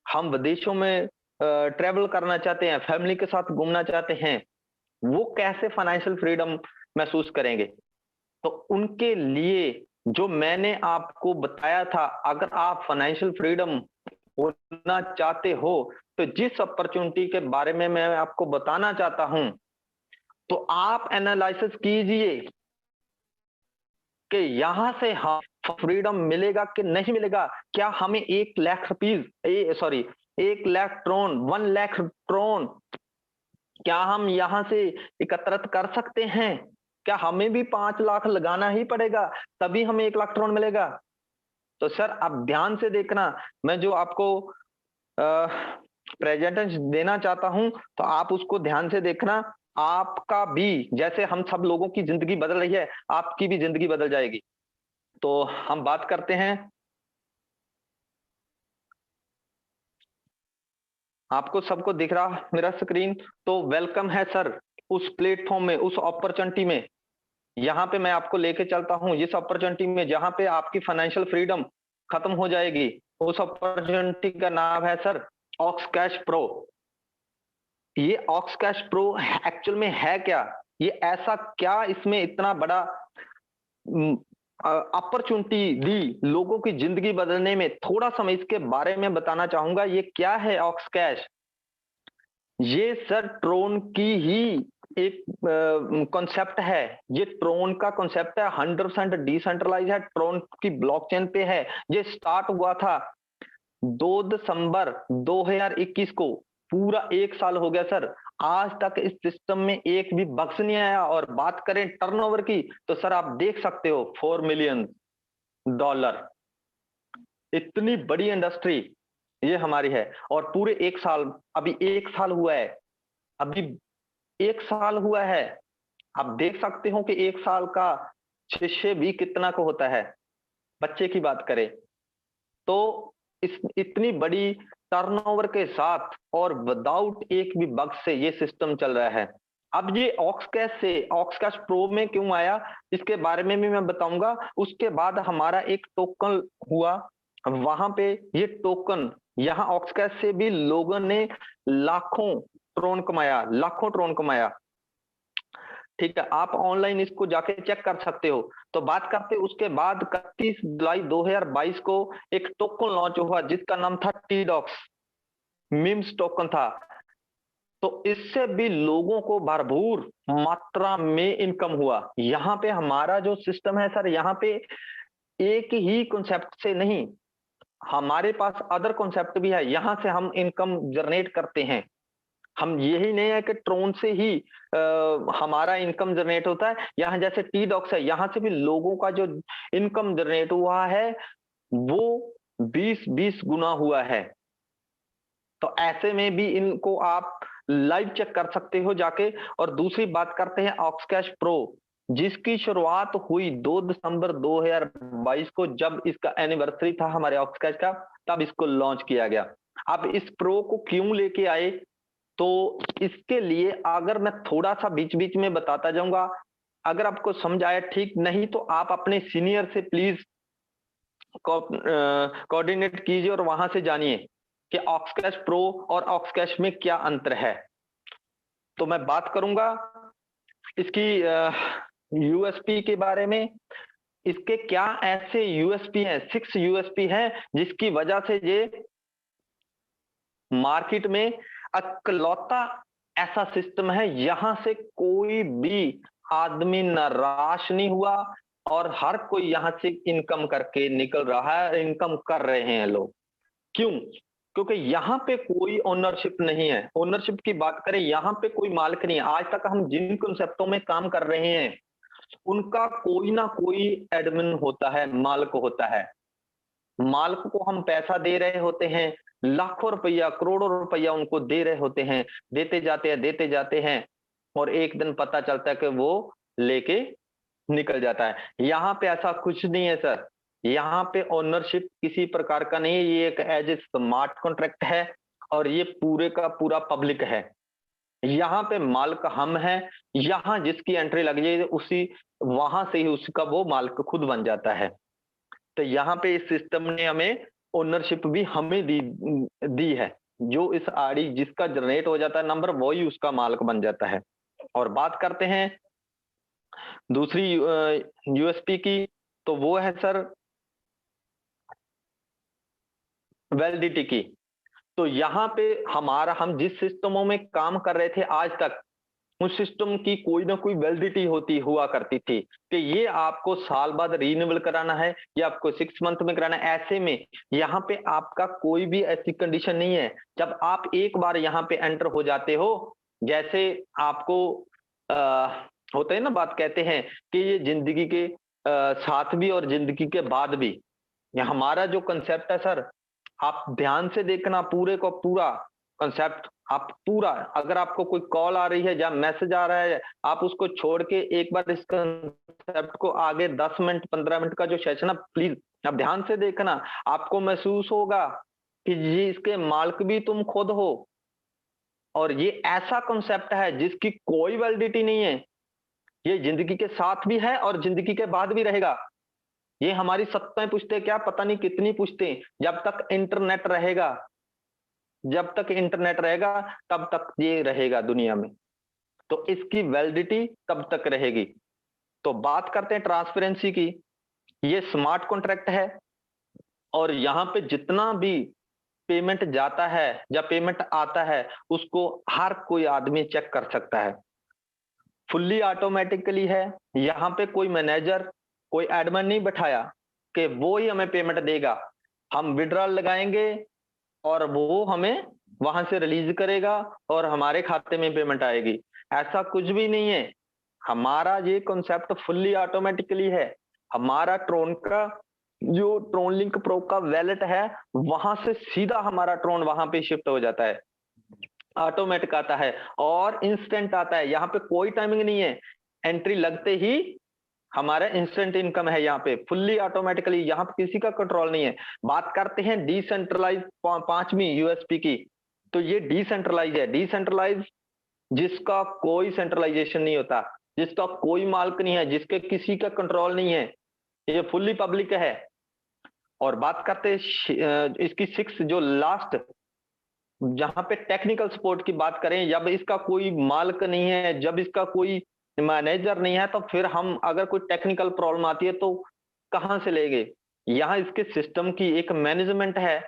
S1: हम विदेशों में ट्रेवल करना चाहते हैं, फैमिली के साथ घूमना चाहते हैं, वो कैसे फाइनेंशियल फ्रीडम महसूस करेंगे? तो उनके लिए जो मैंने आपको बताया था, अगर आप फाइनेंशियल फ्रीडम होना चाहते हो तो जिस अपॉर्चुनिटी के बारे में मैं आपको बताना चाहता हूं, तो आप एनालिसिस कीजिए कि यहां से हम फ्रीडम मिलेगा कि नहीं मिलेगा। क्या हमें 1 lakh rupees, sorry 1 lakh Tron, 1 lakh Tron, क्या हम यहां से एकत्रित कर सकते हैं? क्या हमें भी 5 लाख लगाना ही पड़ेगा तभी हमें 1 लाख ट्रोन मिलेगा? तो सर आप ध्यान से देखना, मैं जो आपको प्रेजेंटेशन देना चाहता हूं तो आप उसको ध्यान से देखना। आपका भी, जैसे हम सब लोगों की जिंदगी बदल रही है, आपकी भी जिंदगी बदल जाएगी। तो हम बात करते हैं, आपको सबको दिख रहा मेरा स्क्रीन? तो वेलकम है सर उस प्लेटफॉर्म में, उस अपॉर्चुनिटी में। यहाँ पे मैं आपको लेके चलता हूँ इस अपॉर्चुनिटी में जहां पे आपकी फाइनेंशियल फ्रीडम खत्म हो जाएगी। उस अपॉर्चुनिटी का नाम है सर ऑक्स कैश प्रो। ये ऑक्स कैश प्रो एक्चुअल में है क्या? ये ऐसा क्या इसमें इतना बड़ा अपॉर्चुनिटी दी लोगों की जिंदगी बदलने में? थोड़ा सा मैं इसके बारे में बताना चाहूंगा। ये क्या है ऑक्स कैश? ये सर ट्रोन की ही एक कॉन्सेप्ट है। ये ट्रोन का कॉन्सेप्ट है, 100% डिसेंट्रलाइज है, ट्रोन की ब्लॉकचेन पे है। ये स्टार्ट हुआ था 2 दिसंबर 2021 को। पूरा 1 साल हो गया सर, आज तक इस सिस्टम में एक भी बग्स नहीं आया। और बात करें टर्नओवर की तो सर आप देख सकते हो $4 मिलियन, इतनी बड़ी इंडस्ट्री ये हमारी है। और पूरे 1 साल, अभी 1 साल हुआ है, अभी 1 साल हुआ है। आप देख सकते हो कि 1 साल का शिष्य भी कितना को होता है। बच्चे की बात करें तो इस इतनी बड़ी टर्नओवर के साथ और विदाउट एक भी बग से ये सिस्टम चल रहा है। अब ये ऑक्सकैश से ऑक्सकैश प्रो में क्यों आया इसके बारे में भी मैं बताऊंगा। उसके बाद हमारा एक टोकन हुआ, वहां पे ये टोकन, यहाँ ऑक्सकैश से भी लोगों ने लाखों ट्रोन कमाया, लाखों ट्रोन कमाया। ठीक है, आप ऑनलाइन इसको जाके चेक कर सकते हो। तो बात करते उसके बाद 31 जुलाई 2022 को एक टोकन लॉन्च हुआ जिसका नाम था टीडॉक्स, मिम्स टोकन था। तो इससे भी लोगों को भरपूर मात्रा में इनकम हुआ। यहाँ पे हमारा जो सिस्टम है सर, यहाँ पे एक ही कॉन्सेप्ट से नहीं, हमारे पास अदर कॉन्सेप्ट भी है, यहाँ से हम इनकम जनरेट करते हैं। हम यही नहीं है कि ट्रोन से ही हमारा इनकम जनरेट होता है। यहाँ जैसे टी डॉक्स है, यहाँ से भी लोगों का जो इनकम जनरेट हुआ है वो 20-20 गुना हुआ है। तो ऐसे में भी इनको आप लाइव चेक कर सकते हो जाके। और दूसरी बात करते हैं ऑक्सकैश प्रो, जिसकी शुरुआत हुई 2 दिसंबर 2022 को, जब इसका एनिवर्सरी था हमारे ऑक्सकैश का, तब इसको लॉन्च किया गया। अब इस प्रो को क्यों लेके आए, तो इसके लिए अगर मैं थोड़ा सा बीच बीच में बताता जाऊंगा, अगर आपको समझ आया ठीक, नहीं तो आप अपने सीनियर से प्लीज कोऑर्डिनेट कीजिए और वहां से जानिए कि ऑक्सकैश प्रो और ऑक्सकैश में क्या अंतर है। तो मैं बात करूंगा इसकी यूएसपी के बारे में। इसके क्या ऐसे यूएसपी हैं, 6 यूएसपी हैं, जिसकी वजह से ये मार्केट में इकलौता ऐसा सिस्टम है, यहां से कोई भी आदमी निराश नहीं हुआ और हर कोई यहां से इनकम करके निकल रहा है, इनकम कर रहे हैं लोग। क्यों? क्योंकि यहाँ पे कोई ओनरशिप नहीं है। ओनरशिप की बात करें, यहाँ पे कोई मालिक नहीं है। आज तक हम जिन कंसेप्टों में काम कर रहे हैं उनका कोई ना कोई एडमिन होता है, मालिक होता है। मालिक को हम पैसा दे रहे होते हैं, लाखों रुपया करोड़ों रुपया उनको दे रहे होते हैं, देते जाते हैं और एक दिन पता चलता है कि वो लेके निकल जाता है। यहाँ पे ऐसा कुछ नहीं है सर, यहाँ पे ओनरशिप किसी प्रकार का नहीं है। ये एक एज ए स्मार्ट कॉन्ट्रैक्ट है और ये पूरे का पूरा पब्लिक है। यहाँ पे मालिक हम हैं, यहाँ जिसकी एंट्री लग जाए उसी वहां से ही उसका वो मालिक खुद बन जाता है। तो यहाँ पे इस सिस्टम ने हमें ओनरशिप भी हमें दी है। जो इस आरडी जिसका जनरेट हो जाता है नंबर, वही उसका मालिक बन जाता है। और बात करते हैं दूसरी यूएसपी की, तो वो है सर वैलिडिटी की। तो यहाँ पे हम जिस सिस्टमों में काम कर रहे थे आज तक, उस सिस्टम की कोई ना कोई वैलिडिटी होती हुआ करती थी कि ये आपको साल बाद रिन्यूअल कराना है या आपको 6 मंथ में कराना है। ऐसे में यहाँ पे आपका कोई भी ऐसी कंडीशन नहीं है। जब आप एक बार यहाँ पे एंटर हो जाते हो, जैसे आपको होते है ना, बात कहते हैं कि ये जिंदगी के साथ भी और जिंदगी के बाद भी। ये हमारा जो कंसेप्ट है सर, आप ध्यान से देखना, पूरे को पूरा कंसेप्ट आप पूरा, अगर आपको कोई कॉल आ रही है या मैसेज आ रहा है, आप उसको छोड़ के एक बार इस कंसेप्ट को आगे 10 मिनट 15 मिनट का जो सेशन है, प्लीज आप ध्यान से देखना। आपको महसूस होगा कि ये इसके मालिक भी तुम खुद हो और ये ऐसा कंसेप्ट है जिसकी कोई वैलिडिटी नहीं है। ये जिंदगी के साथ भी है और जिंदगी के बाद भी रहेगा। ये हमारी 70 पुश्तें क्या पता नहीं कितनी पुश्तें, जब तक इंटरनेट रहेगा, जब तक इंटरनेट रहेगा तब तक ये रहेगा दुनिया में। तो इसकी वैलिडिटी तब तक रहेगी। तो बात करते हैं ट्रांसपेरेंसी की। ये स्मार्ट कॉन्ट्रैक्ट है और यहाँ पे जितना भी पेमेंट जाता है या पेमेंट आता है उसको हर कोई आदमी चेक कर सकता है। फुल्ली ऑटोमेटिकली है। यहाँ पे कोई मैनेजर कोई एडमिन नहीं बैठाया कि वो ही हमें पेमेंट देगा। हम विड्रॉल लगाएंगे और वो हमें वहां से रिलीज करेगा और हमारे खाते में पेमेंट आएगी। ऐसा कुछ भी नहीं है। हमारा ये कॉन्सेप्ट फुल्ली ऑटोमेटिकली है। हमारा ट्रोन का जो ट्रोन लिंक प्रो का वैलेट है, वहां से सीधा हमारा ट्रोन वहां पे शिफ्ट हो जाता है, ऑटोमेटिक आता है और इंस्टेंट आता है। यहाँ पे कोई टाइमिंग नहीं है, एंट्री लगते ही हमारा इंस्टेंट इनकम है। यहाँ पे फुल्ली ऑटोमेटिकली, यहाँ पे किसी का कंट्रोल नहीं है। बात करते हैं डिसेंट्रलाइज, पांचवी यूएसपी की। तो ये डिसेंट्रलाइज है। डिसेंट्रलाइज जिसका कोई सेंट्रलाइजेशन नहीं होता, जिसका कोई मालिक नहीं है, जिसके किसी का कंट्रोल नहीं है, ये फुल्ली पब्लिक है। और बात करते हैं इसकी 6 जो लास्ट, जहां पे टेक्निकल सपोर्ट की बात करें, जब इसका कोई मालिक नहीं है, जब इसका कोई मैनेजर नहीं है, तो फिर हम अगर कोई टेक्निकल प्रॉब्लम आती है तो कहां से लेंगे। यहाँ इसके सिस्टम की एक मैनेजमेंट है,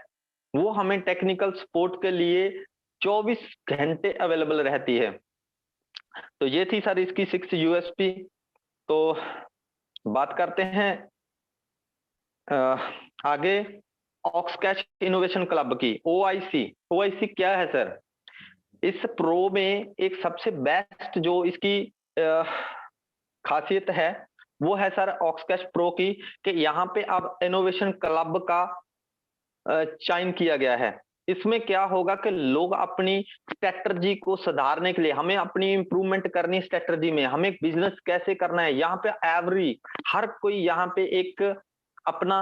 S1: वो हमें टेक्निकल सपोर्ट के लिए 24 घंटे अवेलेबल रहती है। तो ये थी सर इसकी 6 यूएसपी। तो बात करते हैं आगे ऑक्सकैश इनोवेशन क्लब की, ओआईसी। ओआईसी क्या है सर? इस प्रो में एक सबसे बेस्ट जो इसकी खासियत है वो है सर ऑक्सकैश प्रो की, कि यहाँ पे अब इनोवेशन क्लब का चयन किया गया है। इसमें क्या होगा कि लोग अपनी स्ट्रेटजी को सुधारने के लिए, हमें अपनी इंप्रूवमेंट करनी स्ट्रेटजी में, हमें बिजनेस कैसे करना है, यहाँ पे हर कोई यहाँ पे एक अपना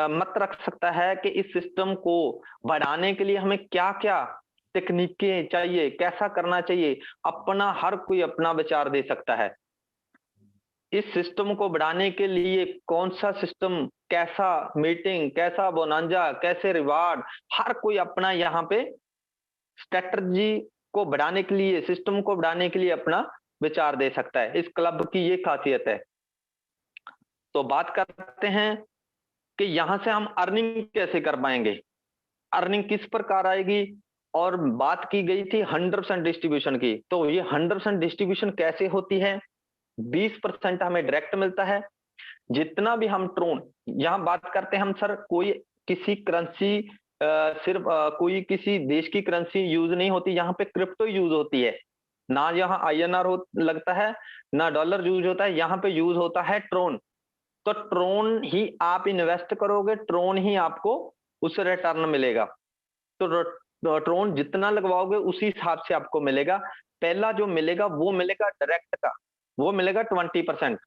S1: मत रख सकता है कि इस सिस्टम को बढ़ाने के लिए हमें क्या क्या तकनीकें चाहिए, कैसा करना चाहिए, अपना हर कोई अपना विचार दे सकता है। इस सिस्टम को बढ़ाने के लिए कौन सा सिस्टम, कैसा मीटिंग, कैसा बोनांजा, कैसे रिवार्ड, हर कोई अपना यहाँ पे स्ट्रेटजी को बढ़ाने के लिए, सिस्टम को बढ़ाने के लिए अपना विचार दे सकता है। इस क्लब की ये खासियत है। तो बात करते हैं कि यहां से हम अर्निंग कैसे कर पाएंगे, अर्निंग किस प्रकार आएगी। और बात की गई थी 100% डिस्ट्रीब्यूशन की, तो ये 100% डिस्ट्रीब्यूशन कैसे होती है। 20% हमें डायरेक्ट मिलता है। जितना भी हम ट्रोन, यहां बात करते हैं हम सर, कोई किसी करेंसी सिर्फ कोई किसी देश की करेंसी यूज नहीं होती, यहाँ पे क्रिप्टो यूज होती है। ना यहाँ INR लगता है, ना डॉलर यूज होता है, यहाँ पे यूज होता है ट्रोन। तो ट्रोन ही आप इन्वेस्ट करोगे, ट्रोन ही आपको उससे रिटर्न मिलेगा। तो ट्रोन जितना लगवाओगे उसी हिसाब से आपको मिलेगा। पहला जो मिलेगा वो मिलेगा डायरेक्ट का, वो मिलेगा 20%।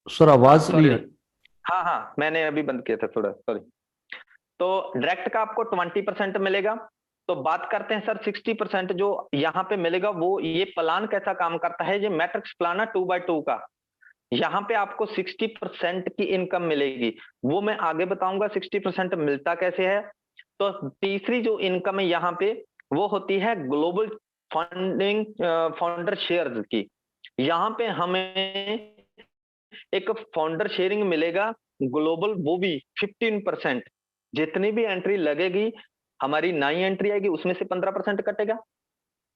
S2: सर आवाज नहीं
S1: सॉरी,
S2: है।
S1: हाँ हाँ मैंने अभी बंद किया था थोड़ा, सॉरी। तो डायरेक्ट का आपको 20% मिलेगा। तो बात करते हैं सर 60% जो यहाँ पे मिलेगा, वो ये प्लान कैसा काम करता है। ये मैट्रिक्स प्लान है 2x2 का। यहाँ पे आपको 60% की इनकम मिलेगी, वो मैं आगे बताऊंगा 60% मिलता कैसे है। तो तीसरी जो इनकम है यहाँ पे वो होती है ग्लोबल फंडिंग, फाउंडर शेयर्स की। यहाँ पे हमें एक फाउंडर शेयरिंग मिलेगा ग्लोबल, वो भी 15%। जितनी भी एंट्री लगेगी, हमारी नई एंट्री आएगी उसमें से 15% कटेगा,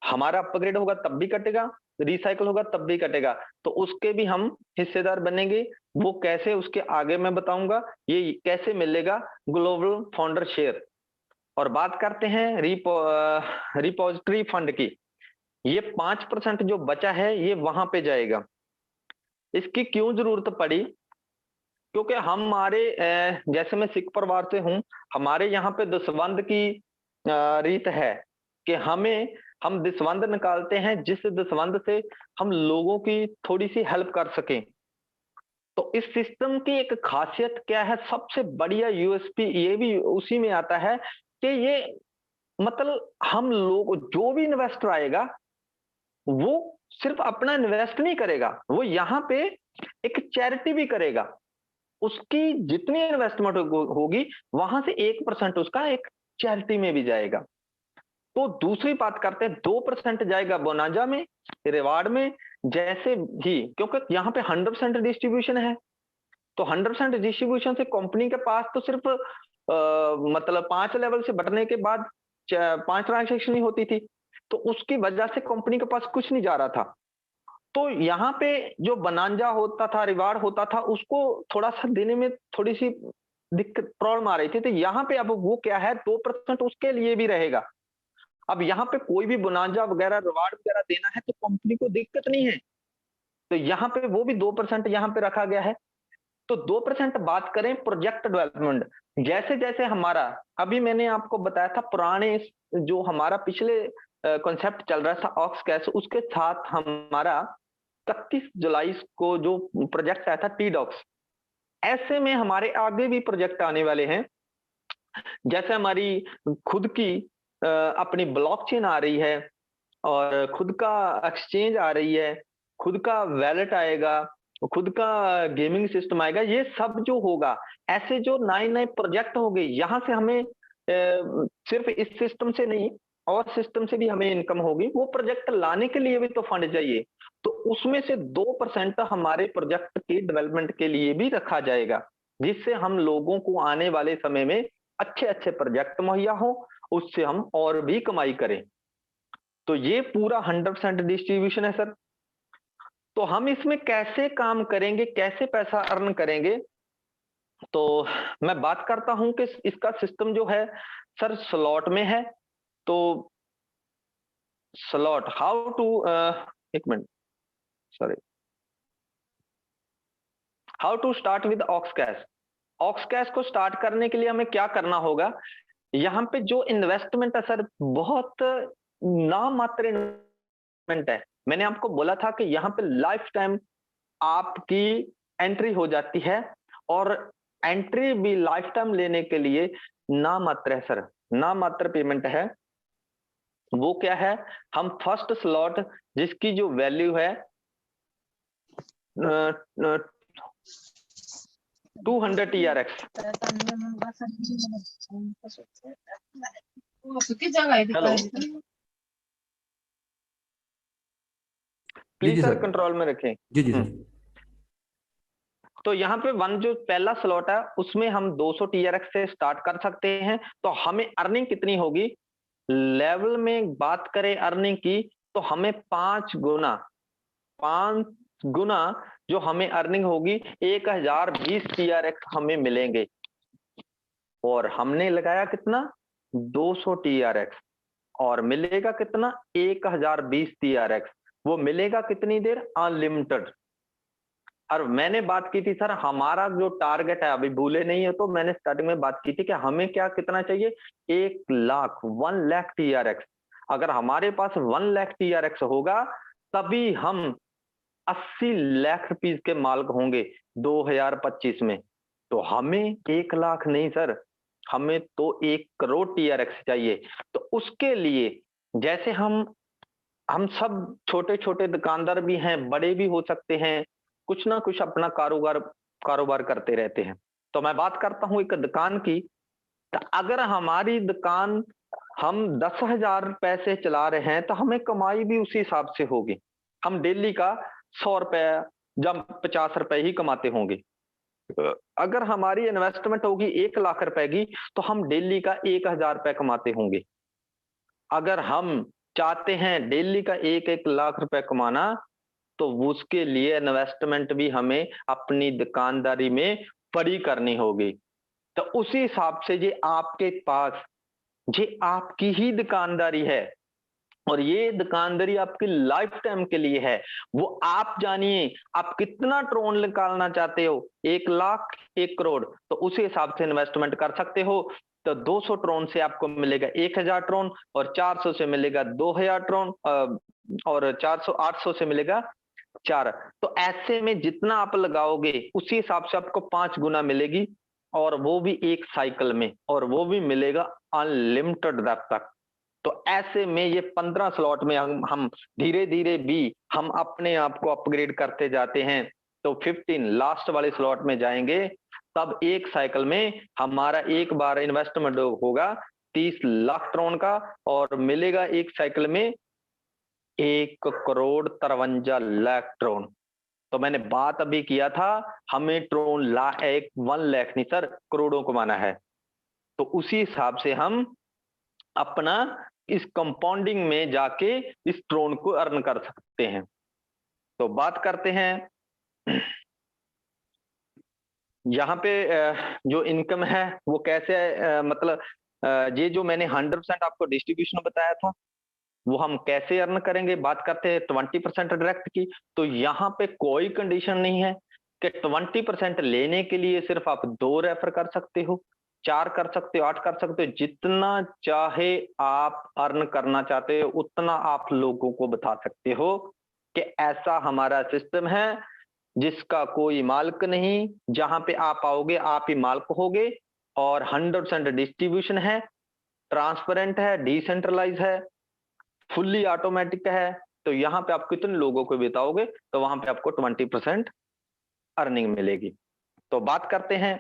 S1: हमारा अपग्रेड होगा तब भी कटेगा, रिसाइकल होगा तब भी कटेगा। तो उसके भी हम हिस्सेदार बनेंगे। वो कैसे, उसके आगे मैं बताऊंगा ये कैसे मिलेगा ग्लोबल फाउंडर शेयर। और बात करते हैं रिपोजिटरी फंड की। ये 5% जो बचा है ये वहां पे जाएगा। इसकी क्यों जरूरत पड़ी, क्योंकि हमारे जैसे मैं सिख परिवार से हूं, हमारे यहाँ पे दसवंध की रीत है कि हम दसवंध निकालते हैं, जिस दसवंध से हम लोगों की थोड़ी सी हेल्प कर सकें। तो इस सिस्टम की एक खासियत क्या है, सबसे बढ़िया USP ये भी उसी में आता है कि ये मतलब हम लोग, जो भी इन्वेस्टर आएगा वो सिर्फ अपना इन्वेस्ट नहीं करेगा, वो यहाँ पे एक चैरिटी भी करेगा। उसकी जितनी इन्वेस्टमेंट होगी वहां से 1% उसका एक चैरिटी में भी जाएगा। तो दूसरी बात करते हैं, 2% जाएगा बोनांजा में, रिवार्ड में। जैसे ही, क्योंकि यहाँ पे 100% डिस्ट्रीब्यूशन है, तो 100% डिस्ट्रीब्यूशन से कंपनी के पास तो सिर्फ मतलब 5 लेवल से बढ़ने के बाद 5 ट्रांजेक्शन ही होती थी, तो उसकी वजह से कंपनी के पास कुछ नहीं जा रहा था। तो यहाँ पे जो बनांजा होता था, रिवार्ड होता था, उसको थोड़ा सा देने में थोड़ी सी दिक्कत, प्रॉब्लम आ रही थी। तो यहाँ पे अब वो क्या है, 2% उसके लिए भी रहेगा। अब यहाँ पे कोई भी बोनांजा वगैरह, रिवार्ड वगैरह देना है तो कंपनी को दिक्कत नहीं है। तो यहाँ पे वो भी 2% यहाँ पे रखा गया है। तो 2% बात करें प्रोजेक्ट डेवलपमेंट, जैसे जैसे हमारा, अभी मैंने आपको बताया था पुराने जो हमारा पिछले कॉन्सेप्ट चल रहा था ऑक्स कैश, उसके साथ हमारा 31 जुलाई को जो प्रोजेक्ट आया था टी-डॉक्स, ऐसे में हमारे आगे भी प्रोजेक्ट आने वाले हैं। जैसे हमारी खुद की अपनी ब्लॉकचेन आ रही है, और खुद का एक्सचेंज आ रही है, खुद का वैलेट आएगा, खुद का गेमिंग सिस्टम आएगा। ये सब जो होगा, ऐसे जो नए नए प्रोजेक्ट हो गए, यहाँ से हमें सिर्फ इस सिस्टम से नहीं और सिस्टम से भी हमें इनकम होगी। वो प्रोजेक्ट लाने के लिए भी तो फंड चाहिए, तो उसमें से 2% हमारे प्रोजेक्ट के डेवलपमेंट के लिए भी रखा जाएगा, जिससे हम लोगों को आने वाले समय में अच्छे अच्छे प्रोजेक्ट मुहैया हो, उससे हम और भी कमाई करें। तो ये पूरा 100% डिस्ट्रीब्यूशन है सर। तो हम इसमें कैसे काम करेंगे, कैसे पैसा अर्न करेंगे? तो मैं बात करता हूं कि इसका सिस्टम जो है सर स्लॉट में है। तो स्लॉट हाउ टू, एक मिनट, sorry, how to start with Oxcash. Oxcash को स्टार्ट करने के लिए हमें क्या करना होगा? यहाँ पे जो इन्वेस्टमेंट है सर, बहुत नाम मात्र इन्वेस्टमेंट है। मैंने आपको बोला था कि यहाँ पे लाइफ टाइम आपकी एंट्री हो जाती है, और एंट्री भी लाइफ टाइम लेने के लिए नाम मात्र है सर, नाम मात्र पेमेंट है। वो क्या है? हम फर्स्ट स्लॉट जिसकी जो वैल्यू है 200 TRX। हेलो,
S2: जी
S1: प्लीज
S2: जी
S1: सर
S2: सर।
S1: कंट्रोल में रखें।
S2: जी जी सर।
S1: तो यहाँ पे वन जो पहला स्लॉट है उसमें हम 200 TRX से स्टार्ट कर सकते हैं। तो हमें अर्निंग कितनी होगी? लेवल में बात करें अर्निंग की, तो हमें 5 गुना जो हमें अर्निंग होगी 1020 TRX हमें मिलेंगे। और हमने लगाया कितना? 200 TRX, और मिलेगा कितना? 1020 TRX। वो मिलेगा कितनी देर? अनलिमिटेड। और मैंने बात की थी सर, हमारा जो टारगेट है, अभी भूले नहीं है तो मैंने स्टार्टिंग में बात की थी कि हमें क्या कितना चाहिए? 1 लाख, 1 लाख TRX। अगर हमारे पास 1 लाख TRX होगा तभी हम 80 लाख रुपीज के मालिक होंगे 2025 में। तो हमें 1 लाख नहीं सर, हमें तो 1 करोड़ TRX चाहिए। तो उसके लिए, जैसे हम सब छोटे छोटे दुकानदार भी हैं, बड़े भी हो सकते हैं, कुछ ना कुछ अपना कारोबार कारोबार करते रहते हैं। तो मैं बात करता हूं एक दुकान की। तो अगर हमारी दुकान हम 10,000 पैसे चला रहे हैं तो हमें कमाई भी उसी हिसाब से होगी। हम डेली का 100 रुपए या 50 रुपए ही कमाते होंगे। अगर हमारी इन्वेस्टमेंट होगी 1 लाख रुपए की, तो हम डेली का 1,000 रुपए कमाते होंगे। अगर हम चाहते हैं डेली का 1-1 लाख रुपए कमाना, तो उसके लिए इन्वेस्टमेंट भी हमें अपनी दुकानदारी में बड़ी करनी होगी। तो उसी हिसाब से ये आपके पास, ये आपकी ही दुकानदारी है, और ये दुकानदारी आपकी लाइफ टाइम के लिए है। वो आप जानिए, आप कितना ट्रोन निकालना चाहते हो, 1 लाख, 1 करोड़, तो उसी हिसाब से इन्वेस्टमेंट कर सकते हो। तो 200 ट्रोन से आपको मिलेगा 1000 ट्रोन, और 400 से मिलेगा 2000 ट्रोन, और 400 800 से मिलेगा 4। तो ऐसे में जितना आप लगाओगे उसी हिसाब से आपको 5 गुना मिलेगी, और वो भी एक साइकिल में, और वो भी मिलेगा अनलिमिटेड डेप्थ तक। तो ऐसे में ये 15 स्लॉट में हम धीरे धीरे भी हम अपने आप को अपग्रेड करते जाते हैं। तो 15 लास्ट वाले स्लॉट में जाएंगे, तब एक साइकिल में हमारा एक बार इन्वेस्टमेंट होगा 30 लाख ट्रोन का, और मिलेगा एक साइकिल में 1 करोड़ 53 लाख ट्रोन। तो मैंने बात अभी किया था, हमें ट्रोन 1 लाख नहीं सर, करोड़ों कमाना है। तो उसी हिसाब से हम अपना इस कंपाउंडिंग में जाके इस ट्रोन को अर्न कर सकते हैं। तो बात करते हैं यहाँ पे जो इनकम है वो कैसे, मतलब ये जो मैंने 100% आपको डिस्ट्रीब्यूशन बताया था, वो हम कैसे अर्न करेंगे। बात करते हैं 20% डायरेक्ट की। तो यहाँ पे कोई कंडीशन नहीं है कि 20% लेने के लिए सिर्फ आप 2 रेफर कर सकते हो, 4 कर सकते हो, 8 कर सकते हो, जितना चाहे आप अर्न करना चाहते हो उतना आप लोगों को बता सकते हो कि ऐसा हमारा सिस्टम है जिसका कोई मालिक नहीं। जहां पे आप आओगे आप ही मालिक होगे, और 100% डिस्ट्रीब्यूशन है, ट्रांसपेरेंट है, डिसेंट्रलाइज है, फुल्ली ऑटोमेटिक है। तो यहाँ पे आप कितने लोगों को बिताओगे तो वहां पे आपको 20% अर्निंग मिलेगी। तो बात करते हैं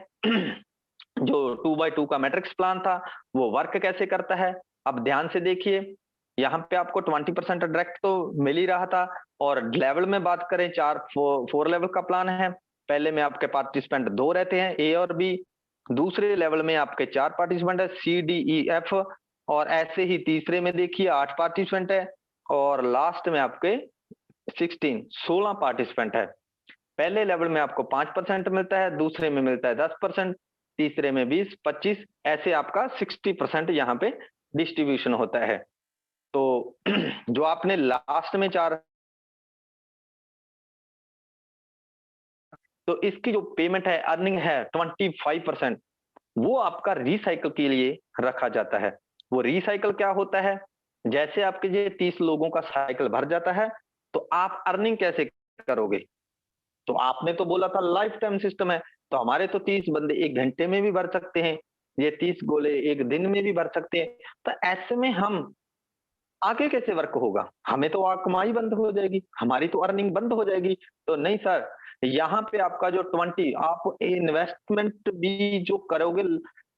S1: जो 2x2 का मैट्रिक्स प्लान था, वो वर्क कैसे करता है। अब ध्यान से देखिए, यहाँ पे आपको 20% डायरेक्ट तो मिल ही रहा था, और लेवल में बात करें 4 लेवल का प्लान है। पहले में आपके पार्टिसिपेंट 2 रहते हैं, ए और बी। दूसरे लेवल में आपके 4 पार्टिसिपेंट है, सी डी ई एफ। और ऐसे ही तीसरे में देखिए 8 पार्टिसिपेंट है, और लास्ट में आपके 16 पार्टिसिपेंट है। पहले लेवल में आपको 5% मिलता है, दूसरे में मिलता है 10%, तीसरे में 20, 25, ऐसे आपका 60% यहाँ पे डिस्ट्रीब्यूशन होता है। तो जो आपने लास्ट में 4, तो इसकी जो पेमेंट है, अर्निंग है 25%, वो आपका रिसाइकल के लिए रखा जाता है। वो रिसाइकल क्या होता है? जैसे आपके ये 30 लोगों का साइकिल भर जाता है, तो आप अर्निंग कैसे करोगे? तो आपने तो बोला था लाइफ टाइम सिस्टम है, तो हमारे तो 30 बंदे 1 घंटे में भी भर सकते हैं, ये 30 गोले 1 दिन में भी भर सकते हैं। तो ऐसे में हम आगे कैसे वर्क होगा? हमें तो कमाई बंद हो जाएगी, हमारी तो अर्निंग बंद हो जाएगी। तो नहीं सर, यहाँ पे आपका जो 20 आप इन्वेस्टमेंट भी जो करोगे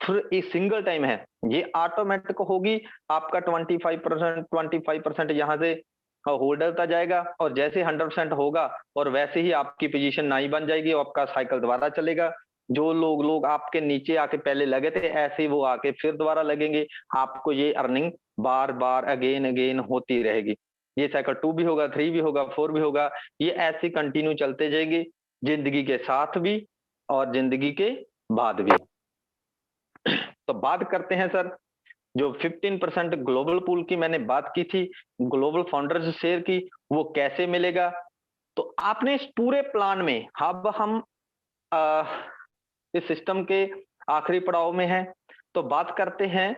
S1: फिर एक सिंगल टाइम है, ये ऑटोमेटिक होगी। आपका 25% यहाँ से होल्ड होता जाएगा, और जैसे 100% होगा और वैसे ही आपकी पोजीशन नई बन जाएगी और आपका साइकिल दोबारा चलेगा। जो लोग आपके नीचे आके पहले लगे थे, ऐसे ही वो आके फिर दोबारा लगेंगे। आपको ये अर्निंग बार बार अगेन अगेन होती रहेगी। ये साइकिल 2 भी होगा, 3 भी होगा, 4 भी होगा, ये ऐसे कंटिन्यू चलते जाएगी, जिंदगी के साथ भी और जिंदगी के बाद भी। तो बात करते हैं सर, जो 15% ग्लोबल पूल की मैंने बात की थी, ग्लोबल फाउंडर्स शेयर की, वो कैसे मिलेगा? तो आपने इस पूरे प्लान में, अब हम अ, इस सिस्टम के आखिरी पड़ाव में हैं, तो बात करते हैं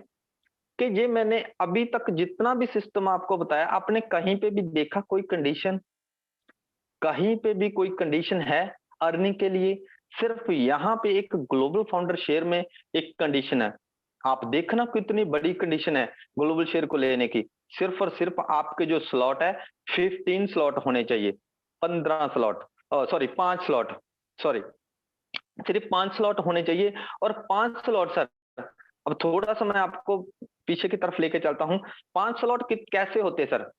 S1: कि ये मैंने अभी तक जितना भी सिस्टम आपको बताया, आपने कहीं पे भी देखा कोई कंडीशन? कहीं पे भी कोई कंडीशन है अर्निंग के लिए? सिर्फ यहाँ पे एक ग्लोबल फाउंडर शेयर में एक कंडीशन है। आप देखना कितनी बड़ी कंडीशन है ग्लोबल शेयर को लेने की। सिर्फ और सिर्फ आपके जो स्लॉट है, 15 स्लॉट होने चाहिए, 15 स्लॉट, सॉरी 5 स्लॉट, सॉरी सिर्फ 5 स्लॉट होने चाहिए। और 5 स्लॉट सर, अब थोड़ा सा मैं आपको पीछे की तरफ लेके चलता हूँ। 5 स्लॉट कैसे होते हैं सर?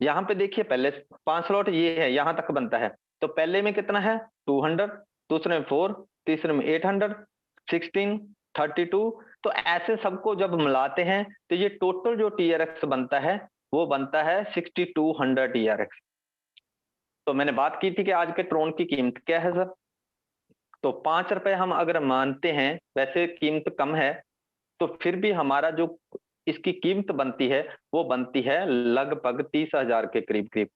S1: यहाँ पे देखिए, पहले 5 स्लॉट ये है, यहाँ तक बनता है। तो पहले में कितना है? 200, दूसरे में 4, तीसरे में 800, 16, 32। तो ऐसे सबको जब मिलाते हैं तो ये टोटल जो टीआरएक्स बनता है, वो बनता है 6200 टीआरएक्स। तो मैंने बात की थी कि आज के ट्रोन की कीमत क्या है सर? तो 5 रुपए हम अगर मानते हैं, वैसे कीमत कम है, तो फिर भी हमारा जो इसकी कीमत बनती है, वो बनती है लगभग 30,000 के करीब करीब।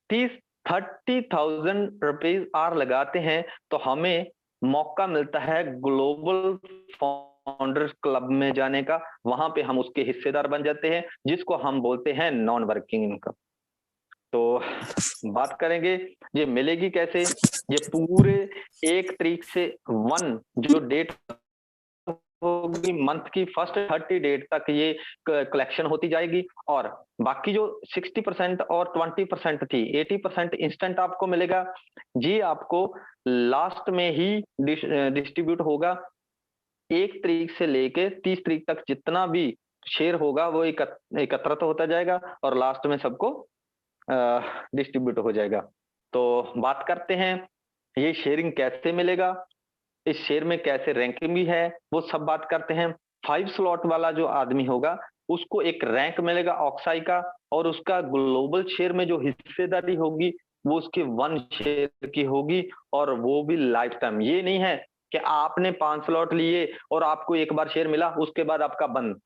S1: 30,000 आर लगाते हैं तो हमें मौका मिलता है ग्लोबल फाउंडर्स क्लब में जाने का। वहां पे हम उसके हिस्सेदार बन जाते हैं, जिसको हम बोलते हैं नॉन वर्किंग इनकम। तो बात करेंगे ये मिलेगी कैसे? ये पूरे 1 तारीख से 1 जो डेट होगी मंथ की, फर्स्ट 30 डेट तक ये कलेक्शन होती जाएगी। और बाकी जो 60% और 20% थी, 80% इंस्टेंट आपको मिलेगा। जी आपको लास्ट में ही डिस्ट्रीब्यूट होगा। 1 तारीख से लेके 30 तारीख तक जितना भी शेयर होगा वो एकत्रित होता जाएगा और लास्ट में सबको डिस्ट्रीब्यूट हो जाएगा। तो बात करते हैं ये शेयरिंग कैसे मिलेगा, इस शेयर में कैसे रैंकिंग भी है, वो सब बात करते हैं। 5 स्लॉट वाला जो आदमी होगा, उसको एक रैंक मिलेगा ऑक्साई का, और उसका ग्लोबल शेयर में जो हिस्सेदारी होगी, वो उसके 1 शेयर की होगी, और वो भी लाइफ टाइम। ये नहीं है कि आपने 5 स्लॉट लिए और आपको एक बार शेयर मिला, उसके बाद आपका बंद।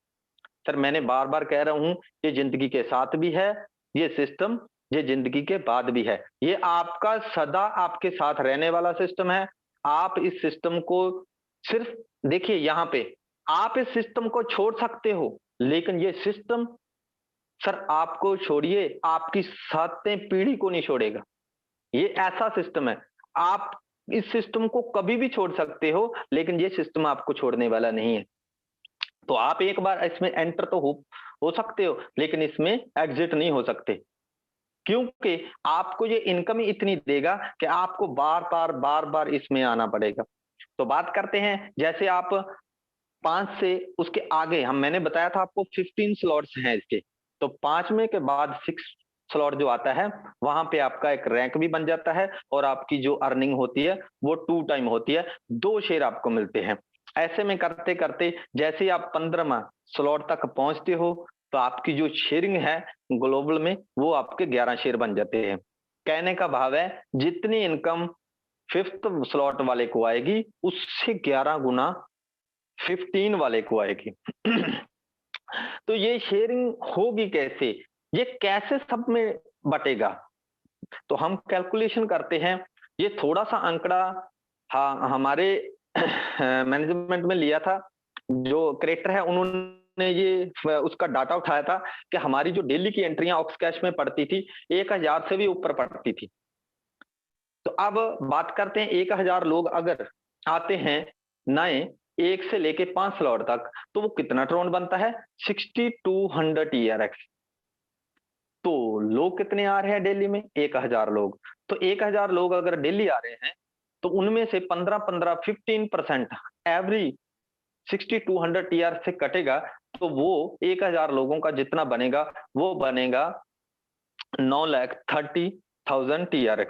S1: सर मैंने बार बार कह रहा हूं, ये जिंदगी के साथ भी है ये सिस्टम, ये जिंदगी के बाद भी है। ये आपका सदा आपके साथ रहने वाला सिस्टम है। आप इस सिस्टम को सिर्फ देखिए, यहाँ पे आप इस सिस्टम को छोड़ सकते हो, लेकिन ये सिस्टम सर आपको छोड़िए, आपकी 7वीं पीढ़ी को नहीं छोड़ेगा। ये ऐसा सिस्टम है, आप इस सिस्टम को कभी भी छोड़ सकते हो, लेकिन ये सिस्टम आपको छोड़ने वाला नहीं है। तो आप एक बार इसमें एंटर तो हो सकते हो, लेकिन इसमें एग्जिट नहीं हो सकते, क्योंकि आपको ये इनकम ही इतनी देगा कि आपको बार बार इसमें आना पड़ेगा। तो बात करते हैं, जैसे आप 5 से उसके आगे, हम मैंने बताया था आपको 15 स्लॉट्स हैं इसके, तो 5 में के बाद 6 स्लॉट जो आता है, वहां पे आपका एक रैंक भी बन जाता है, और आपकी जो अर्निंग होती है वो 2 टाइम होती है, 2 शेयर आपको मिलते हैं। ऐसे में करते करते जैसे ही आप 15वां स्लॉट तक पहुंचते हो, तो आपकी जो शेयरिंग है ग्लोबल में वो आपके 11 शेयर बन जाते हैं। कहने का भाव है जितनी इनकम फिफ्थ स्लॉट वाले को आएगी उससे 11 गुना 15 वाले को आएगी। तो ये शेयरिंग होगी कैसे, ये कैसे सब में बटेगा? तो हम कैलकुलेशन करते हैं। ये थोड़ा सा आंकड़ा हाँ हमारे मैनेजमेंट में लिया था, जो क्रिएटर है उन्होंने ये उसका डाटा उठाया था कि हमारी जो डेली की एंट्रियां ऑक्स कैश में पड़ती थी 1000 से भी ऊपर पड़ती थी। तो अब बात करते हैं 1000 लोग अगर आते हैं नए 1 से लेके 5 स्लॉट तक, तो वो कितना ट्रोन बनता है? 6200 TRX। तो लोग कितने आ रहे हैं डेली में? 1000 लोग। तो 1000 लोग अगर डेली आ रहे हैं तो उनमें से 15-15 15% एवरी 6200 TR से कटेगा, तो वो 1000 लोगों का जितना बनेगा वो बनेगा 9,30,000 TRX।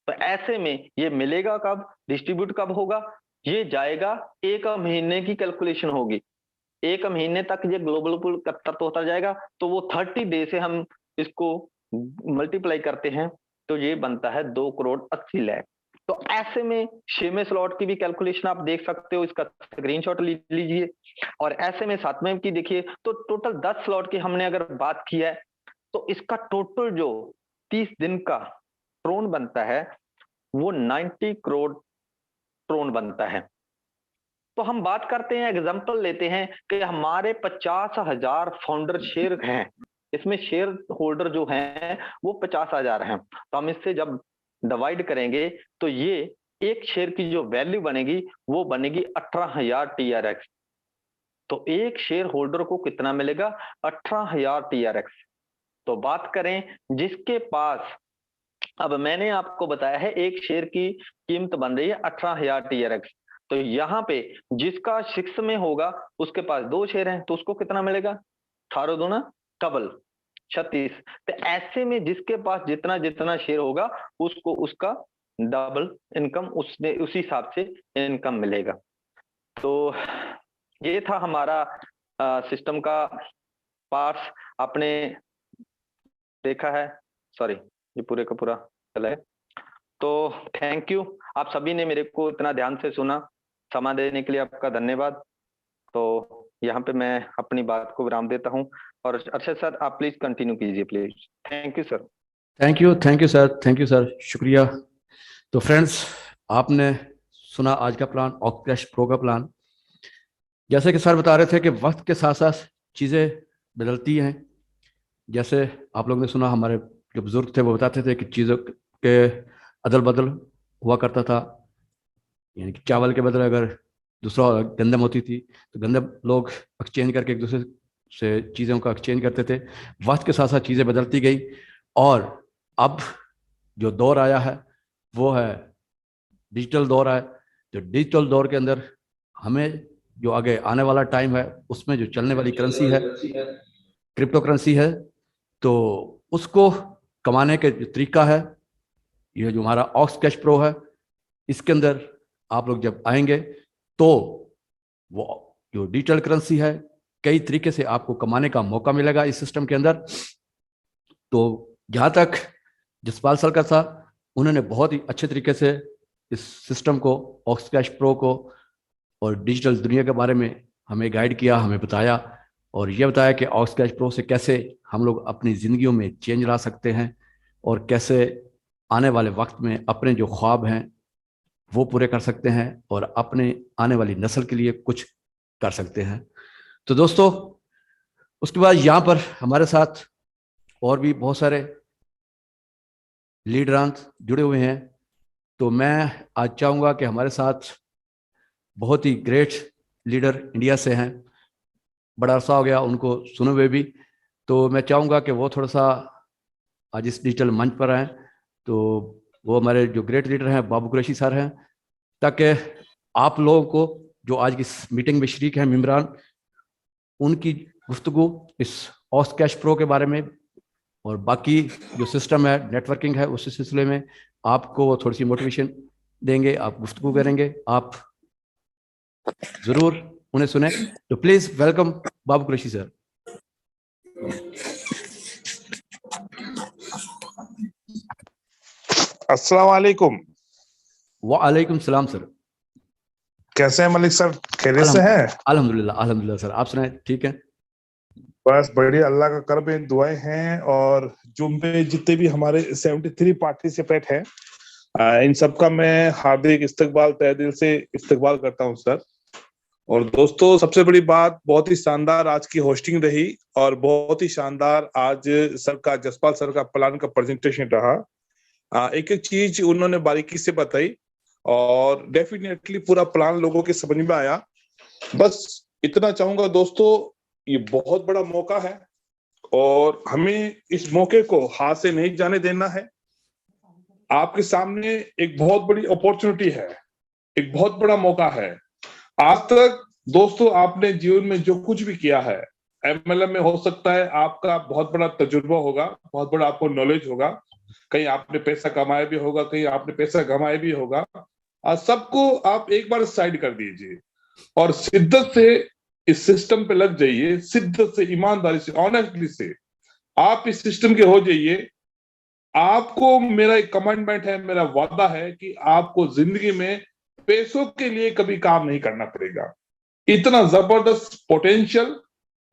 S1: तो ऐसे में ये मिलेगा कब, डिस्ट्रीब्यूट कब होगा? ये जाएगा 1 महीने की कैलकुलेशन होगी। 1 महीने तक ये ग्लोबल पूल कब होता जाएगा, तो वो 30 डे से हम इसको मल्टीप्लाई करते हैं तो ये बनता है 2,80,00,000। तो ऐसे में 6वें स्लॉट की भी कैलकुलेशन आप देख सकते हो, इसका स्क्रीनशॉट लीजिए। और ऐसे में 7वें की देखिए, तो टोटल 10 स्लॉट की हमने अगर बात की है तो इसका टोटल जो 30 दिन का ट्रोन बनता है वो 90 करोड़ ट्रोन बनता है। तो हम बात करते हैं, एग्जांपल लेते हैं कि हमारे 50,000 फाउंडर शेयर हैं, इसमें शेयर होल्डर जो हैं वो 50,000 हैं। तो हम इससे जब डिवाइड करेंगे तो ये एक शेयर की जो वैल्यू बनेगी वो बनेगी 18,000 TRX। तो एक शेयर होल्डर को कितना मिलेगा? 18,000 TRX। तो बात करें जिसके पास, अब मैंने आपको बताया है एक शेयर की कीमत बन रही है 18,000 TRX। तो यहाँ पे जिसका 6 में होगा उसके पास 2 शेयर हैं तो उसको कितना मिलेगा? 18 दूना डबल 36। तो ऐसे में जिसके पास जितना जितना शेयर होगा उसको उसका डबल इनकम उसने उसी हिसाब से इनकम मिलेगा। तो ये था हमारा सिस्टम का पार्ट्स। आपने देखा है, सॉरी ये पूरे का पूरा चला है। तो थैंक यू, आप सभी ने मेरे को इतना ध्यान से सुना, समय देने के लिए आपका धन्यवाद। तो यहाँ पे मैं अपनी बात को विराम देता हूँ। और अच्छा सर आप प्लीज कंटिन्यू कीजिए please. Thank you sir.
S2: Thank you sir, thank you sir, शुक्रिया। तो फ्रेंड्स, आपने सुना आज का प्लान, ऑक्सकैश प्रो का प्लान। जैसे कि सर बता रहे थे कि वक्त के साथ साथ चीज़ें बदलती हैं। जैसे आप लोगों ने सुना, हमारे जो बुजुर्ग थे वो बताते थे कि चीज़ों के अदल बदल हुआ करता था। यानी कि चावल के बदले अगर दूसरा गंदम होती थी तो गंदम लोग एक्सचेंज करके एक दूसरे से चीज़ों का एक्सचेंज करते थे। वक्त के साथ साथ चीज़ें बदलती गई और अब जो दौर आया है वो है डिजिटल दौर है। जो डिजिटल दौर के अंदर हमें जो आगे आने वाला टाइम है उसमें जो चलने वाली करेंसी है क्रिप्टो करेंसी है। तो उसको कमाने के जो तरीका है, ये जो हमारा ऑक्स कैश प्रो है, इसके अंदर आप लोग जब आएंगे तो वो जो डिजिटल करेंसी है कई तरीके से आपको कमाने का मौका मिलेगा इस सिस्टम के अंदर। तो जहाँ तक जसपाल सर का था, उन्होंने बहुत ही अच्छे तरीके से इस सिस्टम को, ऑक्स कैश प्रो को और डिजिटल दुनिया के बारे में हमें गाइड किया, हमें बताया और ये बताया कि ऑक्स कैश प्रो से कैसे हम लोग अपनी ज़िंदगियों में चेंज ला सकते हैं और कैसे आने वाले वक्त में अपने जो ख्वाब हैं वो पूरे कर सकते हैं और अपने आने वाली नस्ल के लिए कुछ कर सकते हैं। तो दोस्तों, उसके बाद यहाँ पर हमारे साथ और भी बहुत सारे लीडरांस जुड़े हुए हैं। तो मैं आज चाहूँगा कि हमारे साथ बहुत ही ग्रेट लीडर इंडिया से हैं, बड़ा अरसा हो गया उनको सुने हुए भी, तो मैं चाहूँगा कि वो थोड़ा सा आज इस डिजिटल मंच पर आएँ। तो वो हमारे जो ग्रेट लीडर हैं बाबू कुरैशी सर हैं, ताकि आप लोगों को जो आज की मीटिंग में शरीक हैं मेम्बरान, उनकी गुफ्तगू इस ऑक्स कैश प्रो के बारे में और बाकी जो सिस्टम है नेटवर्किंग है उस सिलसिले में आपको वो थोड़ी सी मोटिवेशन देंगे, आप गुफ्तगू करेंगे, आप ज़रूर उन्हें सुने। तो please welcome Babu Qureshi sir.
S3: अस्सलाम वालेकुम।
S2: वालेकुम सलाम सर।
S3: कैसे हैं मलिक सर, खैरियत से हैं?
S2: अल्हम्दुलिल्लाह अल्हम्दुलिल्लाह सर, आप सुनाए ठीक है?
S3: बस बढ़िया, अल्लाह का करम है, दुआएं हैं। और जूम पे जितने भी हमारे 73 पार्टिसिपेंट हैं, इन सबका मैं हार्दिक इस्तकबाल, तहे दिल से इस्तकबाल करता हूं सर। और दोस्तों, सबसे बड़ी बात, बहुत ही शानदार आज की होस्टिंग रही और बहुत ही शानदार आज सर का, जसपाल सर का प्लान का प्रेजेंटेशन रहा। एक एक चीज उन्होंने बारीकी से बताई और डेफिनेटली पूरा प्लान लोगों के समझ में आया। बस इतना चाहूंगा दोस्तों, ये बहुत बड़ा मौका है और हमें इस मौके को हाथ से नहीं जाने देना है। आपके सामने एक बहुत बड़ी अपॉर्चुनिटी है, एक बहुत बड़ा मौका है। आज तक दोस्तों आपने जीवन में जो कुछ भी किया है, एमएलएम में हो सकता है आपका बहुत बड़ा तजुर्बा होगा, बहुत बड़ा आपको नॉलेज होगा, कहीं आपने पैसा कमाया भी होगा, कहीं आपने पैसा गंवाया भी होगा। सबको आप एक बार साइड कर दीजिए और शिद्दत से इस सिस्टम पे लग जाइए, शिद्दत से, ईमानदारी से, ऑनेस्टली से आप इस सिस्टम के हो जाइए। आपको मेरा एक कमिटमेंट है, मेरा वादा है कि आपको जिंदगी में पैसों के लिए कभी काम नहीं करना पड़ेगा। इतना जबरदस्त पोटेंशियल,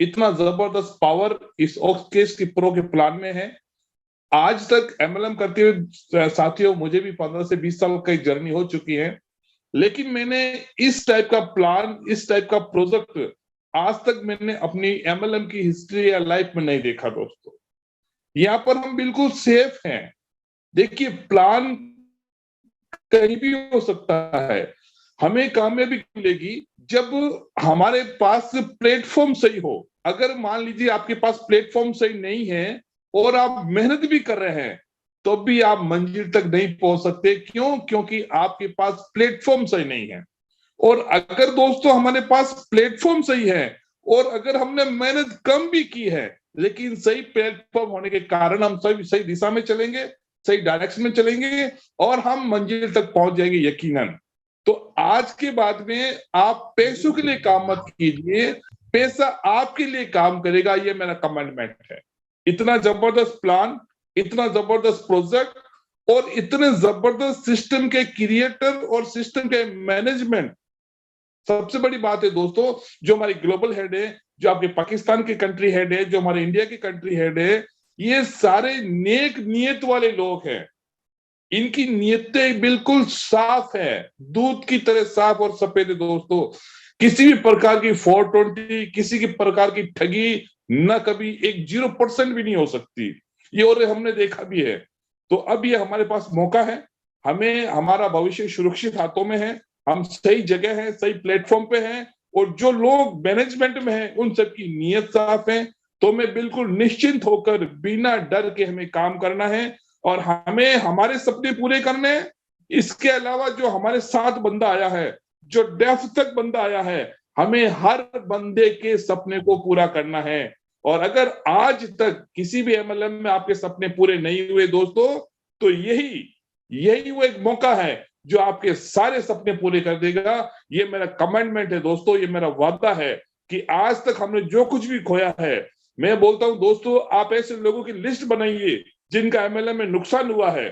S3: इतना जबरदस्त पावर इस ऑक्सकेस की प्रो के प्लान में है। आज तक एमएलएम करते हुए साथियों, मुझे भी 15 से 20 साल की जर्नी हो चुकी है, लेकिन मैंने इस टाइप का प्लान, इस टाइप का प्रोजेक्ट आज तक मैंने अपनी एमएलएम की हिस्ट्री या लाइफ में नहीं देखा दोस्तों। यहाँ पर हम बिल्कुल सेफ हैं। देखिए, प्लान कहीं भी हो सकता है, हमें कामयाबी मिलेगी जब हमारे पास प्लेटफॉर्म सही हो। अगर मान लीजिए आपके पास प्लेटफॉर्म सही नहीं है और आप मेहनत भी कर रहे हैं, तो भी आप मंजिल तक नहीं पहुंच सकते। क्यों? क्योंकि आपके पास प्लेटफॉर्म सही नहीं है। और अगर दोस्तों हमारे पास प्लेटफॉर्म सही है और अगर हमने मेहनत कम भी की है, लेकिन सही प्लेटफॉर्म होने के कारण हम सही दिशा में चलेंगे, सही डायरेक्शन में चलेंगे और हम मंजिल तक पहुंच जाएंगे यकीनन। तो आज के बाद में आप पैसों के लिए काम मत कीजिए, पैसा आपके लिए काम करेगा, ये मेरा कमिटमेंट है। इतना जबरदस्त प्लान, इतना जबरदस्त प्रोजेक्ट और इतने जबरदस्त सिस्टम के क्रिएटर और सिस्टम के मैनेजमेंट। सबसे बड़ी बात है दोस्तों, जो हमारी ग्लोबल हेड है, जो आपके पाकिस्तान की कंट्री हेड है, जो हमारे इंडिया की कंट्री हेड है, ये सारे नेक नियत वाले लोग हैं। इनकी नियतें बिल्कुल साफ है, दूध की तरह साफ और सफेद है दोस्तों। किसी भी प्रकार की 420, किसी की प्रकार की ठगी न कभी एक 0% भी नहीं हो सकती, ये और हमने देखा भी है। तो अब ये हमारे पास मौका है, हमें हमारा भविष्य सुरक्षित हाथों में है, हम सही जगह हैं, सही प्लेटफॉर्म पे हैं और जो लोग मैनेजमेंट में हैं उन सबकी नीयत साफ है। तो मैं बिल्कुल निश्चिंत होकर बिना डर के हमें काम करना है और हमें हमारे सपने पूरे करने हैं। इसके अलावा जो हमारे साथ बंदा आया है, जो डेफ तक बंदा आया है, हमें हर बंदे के सपने को पूरा करना है। और अगर आज तक किसी भी एमएलएम में आपके सपने पूरे नहीं हुए दोस्तों, तो यही वो एक मौका है जो आपके सारे सपने पूरे कर देगा। ये मेरा कमिटमेंट है दोस्तों, ये मेरा वादा है कि आज तक हमने जो कुछ भी खोया है, मैं बोलता हूं दोस्तों, आप ऐसे लोगों की लिस्ट बनाइए जिनका एमएलएम में नुकसान हुआ है,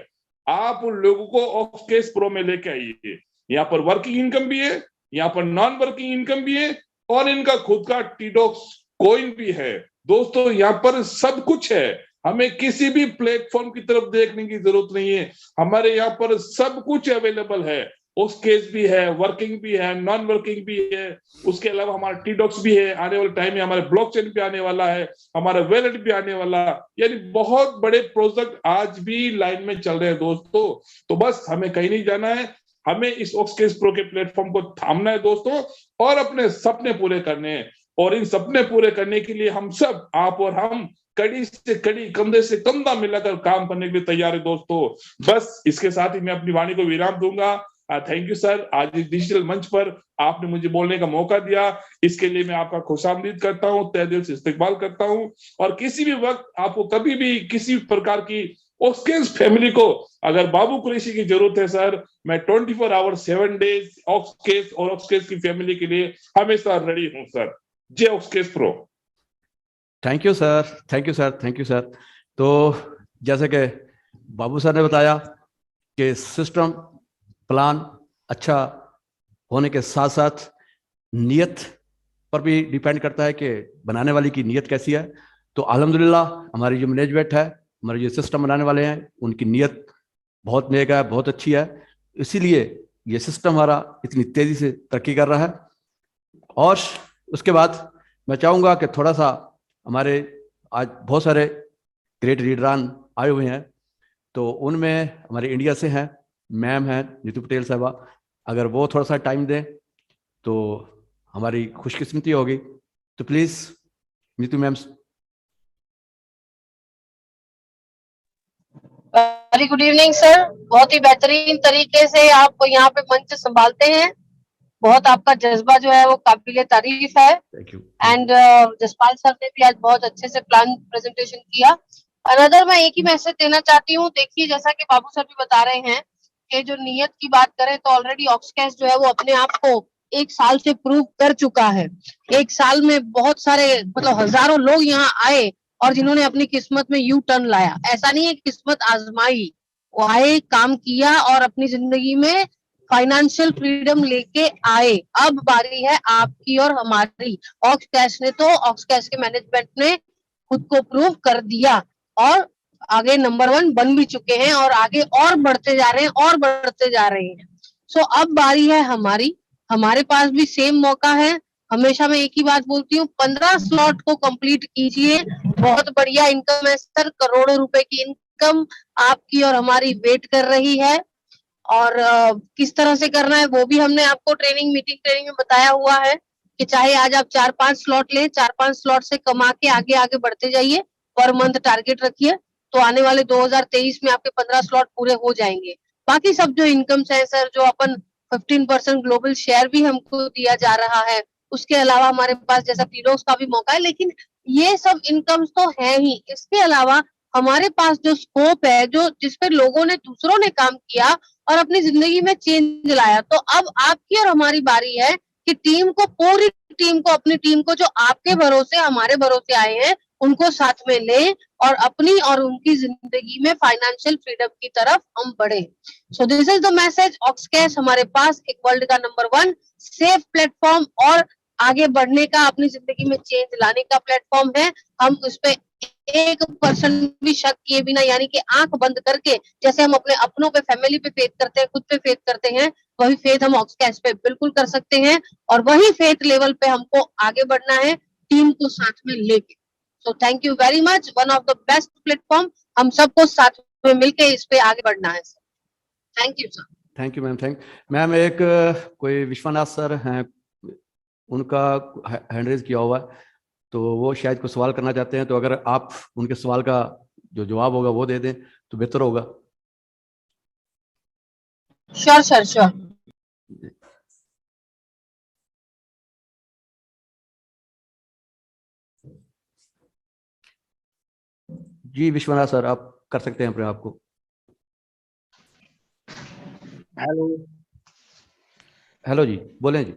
S3: आप उन लोगों को ऑक्सकेस प्रो में लेके आइए। यहाँ पर वर्किंग इनकम भी है, यहाँ पर नॉन वर्किंग इनकम भी है और इनका खुद का टीडॉक्स कॉइन भी है दोस्तों। यहाँ पर सब कुछ है, हमें किसी भी प्लेटफॉर्म की तरफ देखने की जरूरत नहीं है। हमारे यहाँ पर सब कुछ अवेलेबल है, ऑक्सकेस भी है, वर्किंग भी है, नॉन वर्किंग भी है। उसके अलावा हमारा टीडॉक्स भी है, आने वाले टाइम में हमारे ब्लॉकचेन भी आने वाला है, हमारा वैलेट भी आने वाला, यानी बहुत बड़े प्रोजेक्ट आज भी लाइन में चल रहे हैं दोस्तों। तो बस हमें कहीं नहीं जाना है, हमें इस ऑक्सकेस प्रो के प्लेटफॉर्म को थामना है दोस्तों और अपने सपने पूरे करने हैं। और इन सपने पूरे करने के लिए हम सब, आप और हम, कड़ी से कड़ी, कंधे से कंधा मिलाकर काम करने के लिए तैयार है दोस्तों। बस इसके साथ ही मैं अपनी वाणी को विराम दूंगा। थैंक यू सर, आज इस डिजिटल मंच पर आपने मुझे बोलने का मौका दिया, इसके लिए मैं आपका खुशामदीद करता हूं, तहे दिल से इस्तकबाल करता हूं। और किसी भी वक्त आपको कभी भी किसी भी प्रकार की ऑक्सकेस फैमिली को अगर बाबू कुरैशी की जरूरत है सर, मैं 24 आवर 7 डेज ऑक्सकेस और ऑक्सकेस की फैमिली के लिए हमेशा रेडी हूं सर। जय Oxcash pro.
S2: Thank you sir, thank you sir, thank you sir. तो जैसे कि बाबू सर ने बताया कि सिस्टम प्लान अच्छा होने के साथ साथ नियत पर भी डिपेंड करता है कि बनाने वाले की नियत कैसी है। तो अल्हम्दुलिल्लाह हमारी जो मैनेजमेंट है, हमारे जो सिस्टम बनाने वाले हैं, उनकी नियत बहुत नेक है, बहुत अच्छी है, इसीलिए ये सिस्टम हमारा इतनी तेजी से तरक्की कर रहा है। और उसके बाद मैं चाहूँगा कि थोड़ा सा हमारे आज बहुत सारे ग्रेट लीडरान आए हुए हैं, तो उनमें हमारे इंडिया से हैं, मैम हैं नीतू पटेल साहबा, अगर वो थोड़ा सा टाइम दें तो हमारी खुशकिस्मती होगी। तो please Neetu ma'am.
S4: Very good evening sir, बहुत ही बेहतरीन तरीके से आप यहाँ पे मंच संभालते हैं, बहुत आपका जज्बा जो है वो काबिले तारीफ है।
S2: Thank you.
S4: And Jaspal sir ने भी आज बहुत अच्छे से प्लान प्रेजेंटेशन किया। अनदर मैं एक ही मैसेज देना चाहती हूँ, देखिए जैसा कि बाबू सर भी बता रहे हैं कि जो नियत की बात करें तो ऑलरेडी ऑक्सकैश जो है वो अपने आप को 1 साल से प्रूव कर चुका है। 1 साल में बहुत सारे मतलब हजारों लोग यहाँ आए और जिन्होंने अपनी किस्मत में यू टर्न लाया। ऐसा नहीं है किस्मत आजमाई, वो आए, काम किया और अपनी जिंदगी में फाइनेंशियल फ्रीडम लेके आए। अब बारी है आपकी और हमारी। ऑक्सकैश ने तो ऑक्सकैश के मैनेजमेंट ने खुद को प्रूव कर दिया और आगे नंबर 1 बन भी चुके हैं और आगे और बढ़ते जा रहे हैं और बढ़ते जा रहे हैं। सो अब बारी है हमारी, हमारे पास भी सेम मौका है। हमेशा मैं एक ही बात बोलती हूँ, 15 स्लॉट को कंप्लीट कीजिए। बहुत बढ़िया इनकम है सर, करोड़ों रुपए की इनकम आपकी और हमारी वेट कर रही है। और किस तरह से करना है वो भी हमने आपको मीटिंग ट्रेनिंग में बताया हुआ है कि चाहे आज आप 4-5 स्लॉट लें, 4-5 स्लॉट से कमा के आगे आगे बढ़ते जाइए, पर मंथ टारगेट रखिए, तो आने वाले 2023 में आपके 15 स्लॉट पूरे हो जाएंगे। बाकी सब जो इनकम्स है सर, जो अपन 15% ग्लोबल शेयर भी हमको दिया जा रहा है, उसके अलावा हमारे पास जैसा टीडोस का भी मौका है, लेकिन ये सब इनकम्स तो है ही। इसके अलावा हमारे पास जो स्कोप है, जो जिसपे लोगों ने, दूसरों ने काम किया और अपनी जिंदगी में चेंज लाया, तो अब आपकी और हमारी बारी है कि टीम को, पूरी टीम को, अपनी टीम को, जो आपके भरोसे हमारे भरोसे आए हैं, उनको साथ में लें और अपनी और उनकी जिंदगी में फाइनेंशियल फ्रीडम की तरफ हम बढ़े। So this is the message. Oxcash हमारे पास एक वर्ल्ड का नंबर 1 सेफ प्लेटफॉर्म और आगे बढ़ने का, अपनी जिंदगी में चेंज लाने का प्लेटफॉर्म है। हम उस पे 1% भी शक किए बिना, यानी कि आंख बंद करके, जैसे हम अपने अपनों पे, फैमिली पे फेथ करते हैं, खुद पे फेथ करते हैं, वही फेथ हम ऑक्सकैश पे बिल्कुल कर सकते हैं और वही फेथ लेवल पे हमको आगे बढ़ना है, टीम को साथ में लेके। So thank you very much, one of the best platform, हम सबको साथ में मिलके इस पे आगे बढ़ना है sir. Thank you sir.
S2: Thank you ma'am. Ma'am एक कोई विश्वनाथ सर हैं, उनका हैंड रेज किया हुआ है, तो वो शायद कुछ सवाल करना चाहते हैं, तो अगर आप उनके सवाल का जो जवाब होगा वो दे दें तो बेहतर होगा।
S4: Sure sir, sure.
S2: जी विश्वनाथ सर, आप कर सकते हैं अपने आप को। हेलो जी, बोलें जी।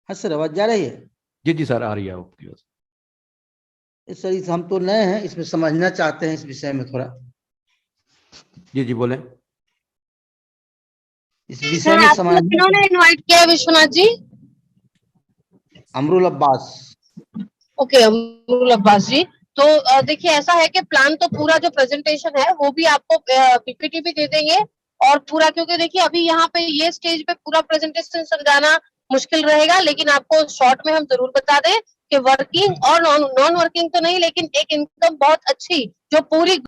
S5: हाँ सर, आवाज जा रही है?
S2: जी जी सर, आ रही है आपकी आवाज।
S5: सर हम तो नए हैं, इसमें समझना चाहते हैं, इस विषय में थोड़ा।
S2: जी जी बोलें।
S5: इस विषय में समझना।
S4: किन्होंने इनवाइट किया है विश्वनाथ जी?
S5: अमरुल अब्बास।
S4: ओके, अमरुल अब्बास जी। तो देखिए ऐसा है कि प्लान तो पूरा जो प्रेजेंटेशन है वो भी आपको पीपीटी भी दे देंगे और पूरा, क्योंकि देखिए अभी यहाँ पे ये स्टेज पे पूरा प्रेजेंटेशन समझाना मुश्किल रहेगा, लेकिन आपको शॉर्ट में हम जरूर बता दें कि वर्किंग और नॉन वर्किंग तो नहीं, लेकिन एक इनकम बहुत अच्छी जो पूरी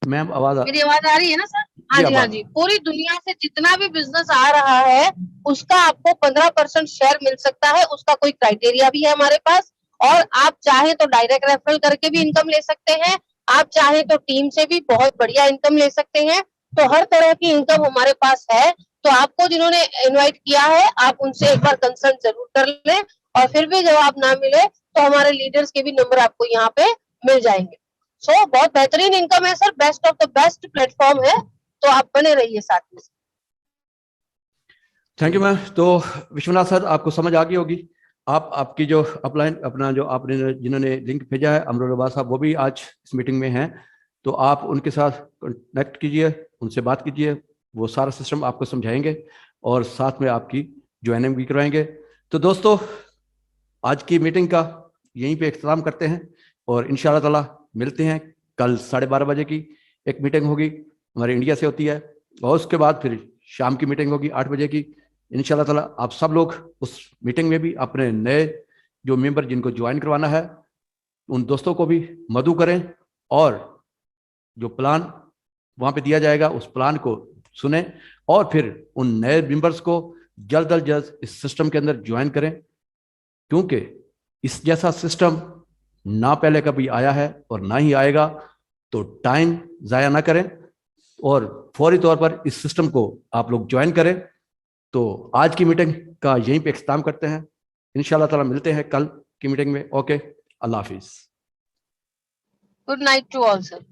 S2: मैम
S4: मेरी आवाज आ रही है ना सर? हाँ जी, हाँ जी। पूरी दुनिया से जितना भी बिजनेस आ रहा है उसका आपको 15% शेयर मिल सकता है, उसका कोई क्राइटेरिया भी है हमारे पास। और आप चाहे तो डायरेक्ट रेफरल करके भी इनकम ले सकते हैं, आप चाहे तो टीम से भी बहुत बढ़िया इनकम ले सकते हैं। तो हर तरह की इनकम हमारे पास है। तो आपको जिन्होंने इन्वाइट किया है, आप उनसे एक बार कंसल्ट जरूर कर लें और फिर भी जवाब ना मिले तो हमारे लीडर्स के भी नंबर आपको यहाँ पे मिल जाएंगे। सो बहुत बेहतरीन इनकम है sir, best of the best platform है, तो आप बने रहिए साथ में।
S2: Thank you ma'am. तो विश्वनाथ सर, आपको समझ आ गई होगी। आप आपकी जो अपलाइन अपना जो आपने जिन्होंने लिंक भेजा है अमरुल अब्बास साहब, वो भी आज इस मीटिंग में हैं, तो आप उनके साथ कनेक्ट कीजिए, उनसे बात कीजिए, वो सारा सिस्टम आपको समझाएंगे और साथ में आपकी ज्वाइनिंग भी करवाएंगे। तो दोस्तों, आज की मीटिंग का यहीं पे इख्तिताम करते हैं और इंशाअल्लाह ताला मिलते हैं कल 12:30 बजे की एक मीटिंग होगी, हमारे इंडिया से होती है, और उसके बाद फिर शाम की मीटिंग होगी 8 बजे की इंशाअल्लाह ताला। आप सब लोग उस मीटिंग में भी अपने नए जो मेंबर जिनको ज्वाइन करवाना है उन दोस्तों को भी मदऊ करें और जो प्लान वहां पे दिया जाएगा उस प्लान को सुने और फिर उन नए मेंबर्स को जल्द अज जल्द इस सिस्टम के अंदर ज्वाइन करें, क्योंकि इस जैसा सिस्टम ना पहले कभी आया है और ना ही आएगा। तो टाइम ज़ाया ना करें और फौरी तौर पर इस सिस्टम को आप लोग ज्वाइन करें। तो आज की मीटिंग का यहीं पे इख्तिताम करते हैं, इंशाल्लाह ताला मिलते हैं कल की मीटिंग में। ओके, अल्लाह हाफिज।
S4: Good night to all sir.